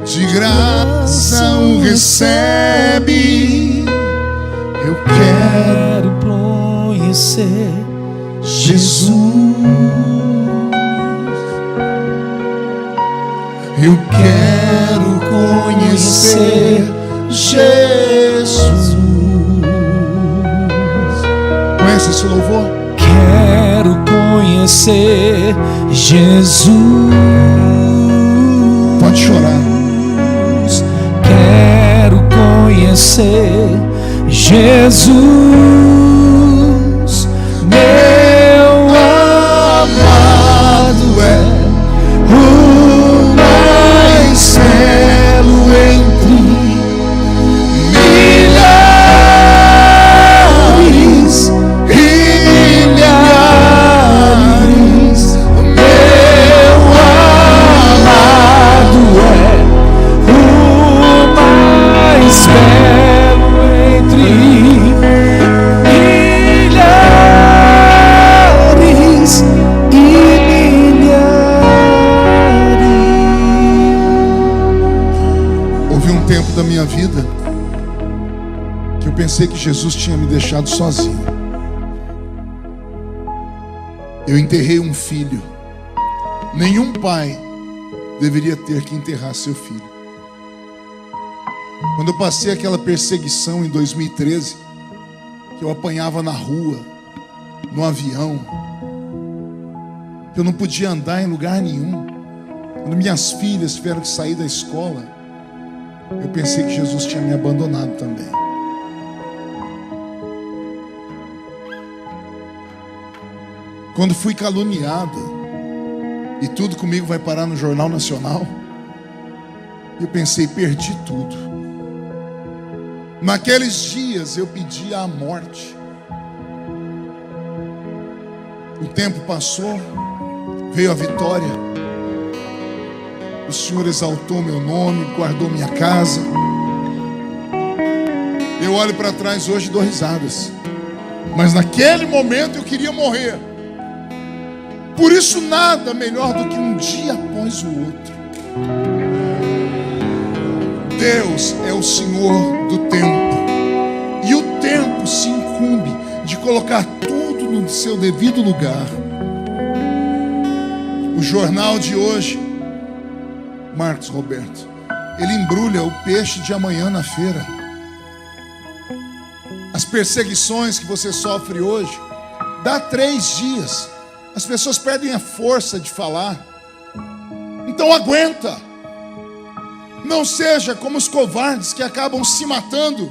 [SPEAKER 2] de graça o recebe. Eu quero
[SPEAKER 3] conhecer Jesus.
[SPEAKER 2] Eu quero conhecer Jesus. Conhece esse louvor?
[SPEAKER 3] Quero conhecer Jesus.
[SPEAKER 2] Pode chorar.
[SPEAKER 3] Quero conhecer Jesus, meu amado é o mais belo entre milhares e milhares. Meu amado é o mais belo entre milhares e milhares.
[SPEAKER 2] Houve um tempo da minha vida que eu pensei que Jesus tinha me deixado sozinho. Eu enterrei um filho. Nenhum pai deveria ter que enterrar seu filho. Quando eu passei aquela perseguição em 2013, que eu apanhava na rua, no avião, que eu não podia andar em lugar nenhum, quando minhas filhas tiveram que sair da escola, eu pensei que Jesus tinha me abandonado também. Quando fui caluniado, e tudo comigo vai parar no Jornal Nacional, E eu pensei, perdi tudo. Naqueles dias eu pedi a morte. O tempo passou, veio a vitória. O Senhor exaltou meu nome, guardou minha casa. Eu olho para trás hoje e dou risadas. Mas naquele momento eu queria morrer. Por isso nada melhor do que um dia após o outro. Deus é o Senhor do tempo. E o tempo se incumbe de colocar tudo no seu devido lugar. O jornal de hoje, Marcos Roberto, ele embrulha o peixe de amanhã na feira. As perseguições que você sofre hoje, dá 3 dias, as pessoas perdem a força de falar. Então aguenta. Não seja como os covardes que acabam se matando,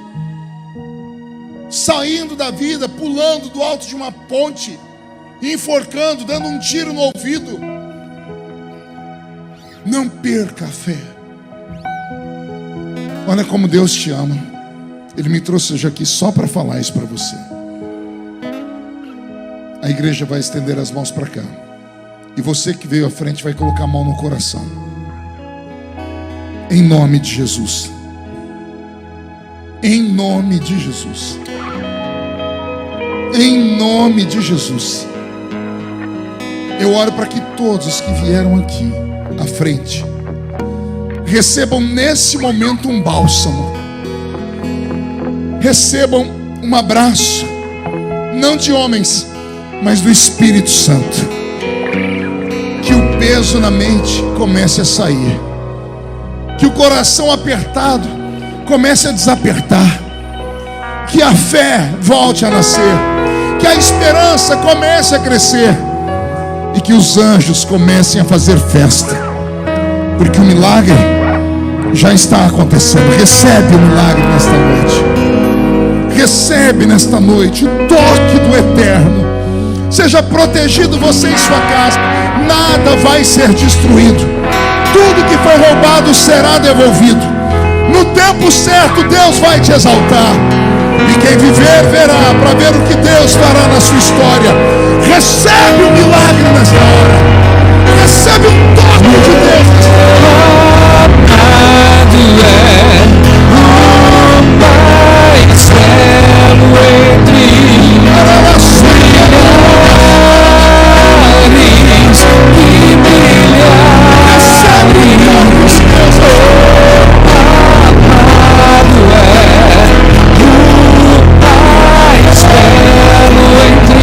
[SPEAKER 2] saindo da vida, pulando do alto de uma ponte, enforcando, dando um tiro no ouvido. Não perca a fé. Olha como Deus te ama. Ele me trouxe hoje aqui só para falar isso para você. A igreja vai estender as mãos para cá. E você que veio à frente vai colocar a mão no coração. Em nome de Jesus. Em nome de Jesus. Em nome de Jesus. Eu oro para que todos que vieram aqui à frente recebam nesse momento um bálsamo. Recebam um abraço, não de homens, mas do Espírito Santo. Que o peso na mente comece a sair. Que o coração apertado comece a desapertar. Que a fé volte a nascer. Que a esperança comece a crescer. E que os anjos comecem a fazer festa. Porque o milagre já está acontecendo. Recebe o milagre nesta noite. Recebe nesta noite o toque do Eterno. Seja protegido você em sua casa. Nada vai ser destruído. Tudo que foi roubado será devolvido. No tempo certo Deus vai te exaltar. E quem viver verá, para ver o que Deus fará na sua história. Recebe o milagre nesta hora. Recebe o toque de Deus nesta hora.
[SPEAKER 3] Amado é o mais belo entre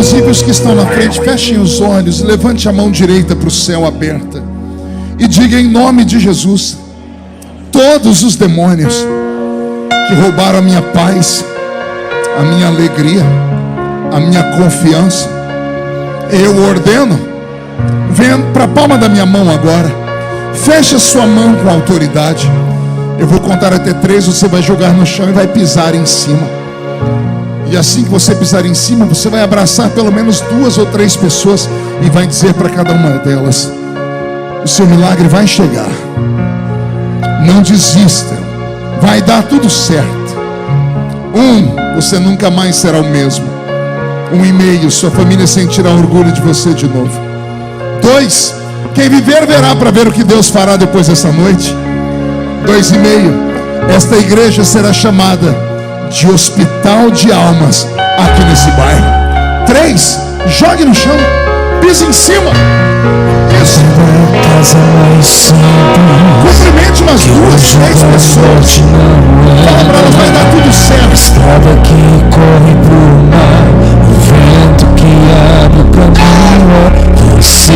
[SPEAKER 2] inclusive os que estão na frente, fechem os olhos, levante a mão direita para o céu aberta e diga em nome de Jesus: todos os demônios que roubaram a minha paz, a minha alegria, a minha confiança, eu ordeno, venha para a palma da minha mão agora, feche a sua mão com autoridade. Eu vou contar até 3, você vai jogar no chão e vai pisar em cima. E assim que você pisar em cima, você vai abraçar pelo menos 2 ou 3 pessoas e vai dizer para cada uma delas: o seu milagre vai chegar. Não desista. Vai dar tudo certo. 1, você nunca mais será o mesmo. 1,5, sua família sentirá orgulho de você de novo. 2, quem viver verá para ver o que Deus fará depois dessa noite. 2,5, esta igreja será chamada de hospital de almas aqui nesse bairro. 3, jogue no chão, pise em cima. Isso. Cumprimente umas 2, 3 pessoas. Fala para elas, vai dar tudo certo.
[SPEAKER 3] Estrada que corre pro mar, o vento que abre o caminho é você.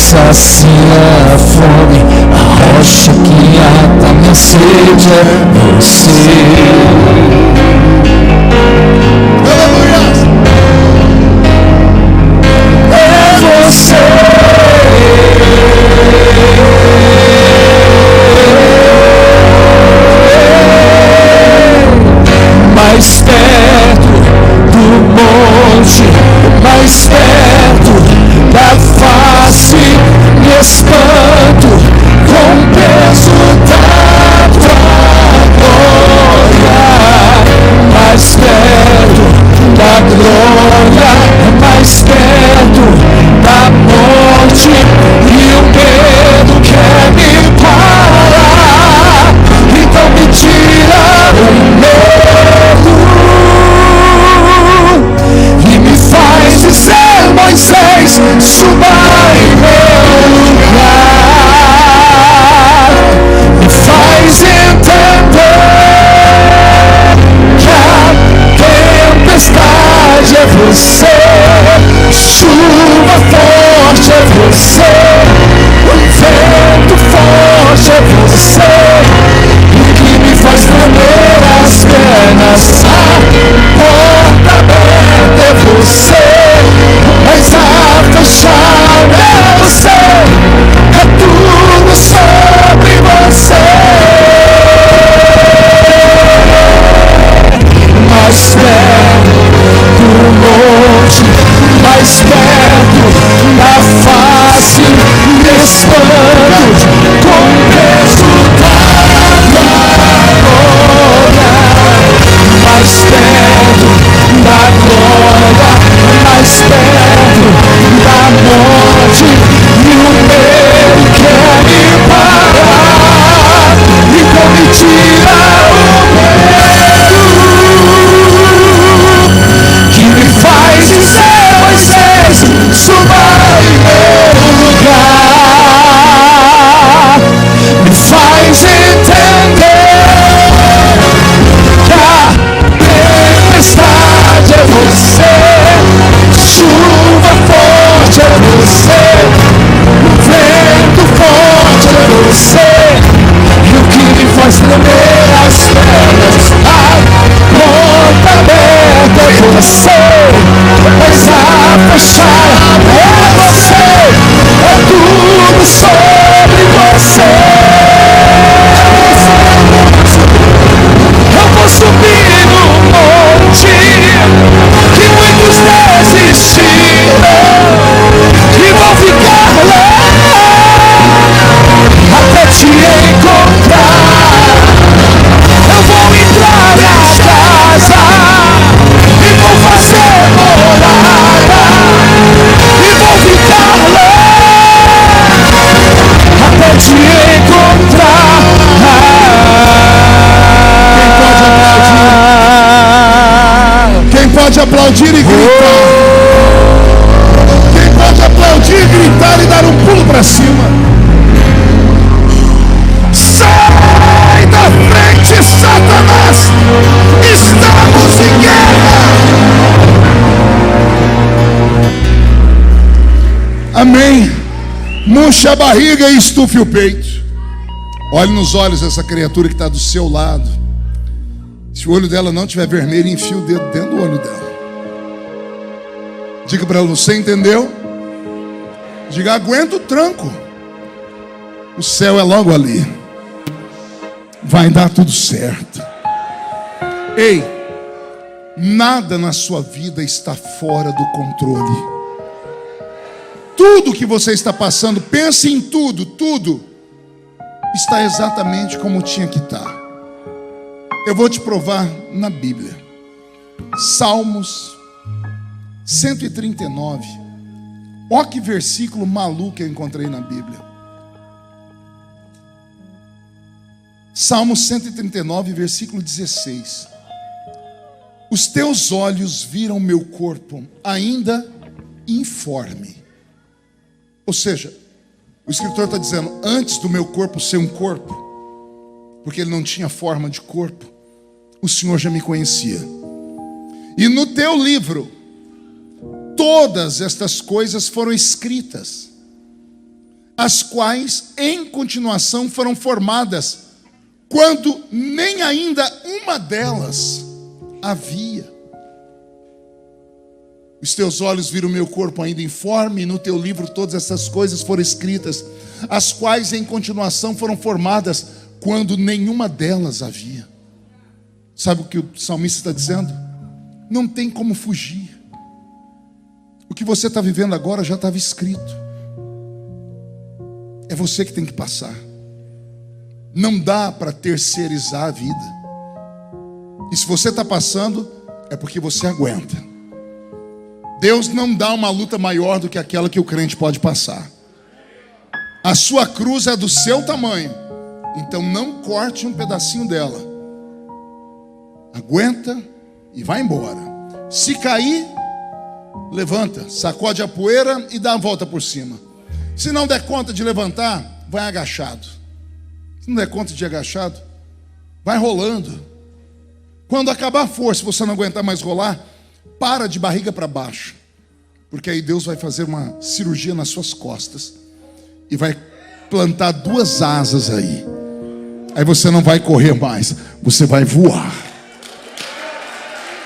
[SPEAKER 3] sacia a fome, a rocha que ata minha sede é você. Mais perto do monte, mais perto da face, me espanto com o peso da tua glória. Mais perto da glória, mais perto da morte, e o medo quer me parar. Então me tira o medo e me faz dizer: Moisés, suba em meu lugar. Me faz entender que a tempestade é você, chuva forte é você, o vento forte é você, e que me faz tremer as pernas. A porta aberta é você, mas a fechar é você, é tudo sobre você. Mais perto do monte, mais perto da face, me espanto com o peso da glória. Mais perto da glória, mais perto da morte, e o medo quer me parar. Então me tira o medo que me faz dizer: Moisés, suba em meu lugar. Me faz entender que a tempestade é você, chuva forte é você, o vento forte é você, e o que me faz tremer as pernas. A porta aberta é você, mas a fechar é você, é tudo sobre você. Eu vou subir no monte que muitos desistiram, e vou ficar lá até te encontrar. Eu vou entrar na casa e vou fazer morada, e vou ficar lá até te encontrar.
[SPEAKER 2] Quem pode aplaudir e gritar? Quem pode aplaudir, gritar e dar um pulo para cima? Sai da frente, Satanás! Estamos em guerra! Amém. Murcha a barriga e estufe o peito. Olhe nos olhos dessa criatura que está do seu lado. Se o olho dela não estiver vermelho, enfia o dedo dentro do olho dela. Diga para ela: você entendeu? Diga: aguenta o tranco. O céu é logo ali. Vai dar tudo certo. Ei, nada na sua vida está fora do controle. Tudo que você está passando, pense em tudo, tudo está exatamente como tinha que estar. Eu vou te provar na Bíblia. Salmos 139. Olha que versículo maluco eu encontrei na Bíblia. Salmos 139, versículo 16. Os teus olhos viram meu corpo ainda informe. Ou seja, o escritor está dizendo: antes do meu corpo ser um corpo, porque ele não tinha forma de corpo, o Senhor já me conhecia. E no teu livro, todas estas coisas foram escritas as quais em continuação foram formadas, quando nem ainda uma delas havia. Os teus olhos viram o meu corpo ainda informe, e no teu livro todas essas coisas foram escritas, as quais em continuação foram formadas, quando nenhuma delas havia. Sabe o que o salmista está dizendo? Não tem como fugir. O que você está vivendo agora já estava escrito. É você que tem que passar. Não dá para terceirizar a vida. E se você está passando, é porque você aguenta. Deus não dá uma luta maior do que aquela que o crente pode passar. A sua cruz é do seu tamanho, então não corte um pedacinho dela. Aguenta e vai embora. Se cair, levanta, sacode a poeira e dá a volta por cima. Se não der conta de levantar, vai agachado. Se não der conta de agachado, vai rolando. Quando acabar a força, se você não aguentar mais rolar, para de barriga para baixo, porque aí Deus vai fazer uma cirurgia nas suas costas e vai plantar 2 asas aí. Aí você não vai correr mais, você vai voar.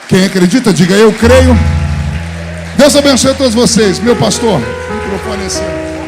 [SPEAKER 2] Quem acredita, diga eu creio. Deus abençoe a todos vocês. Meu pastor, o microfone é seu.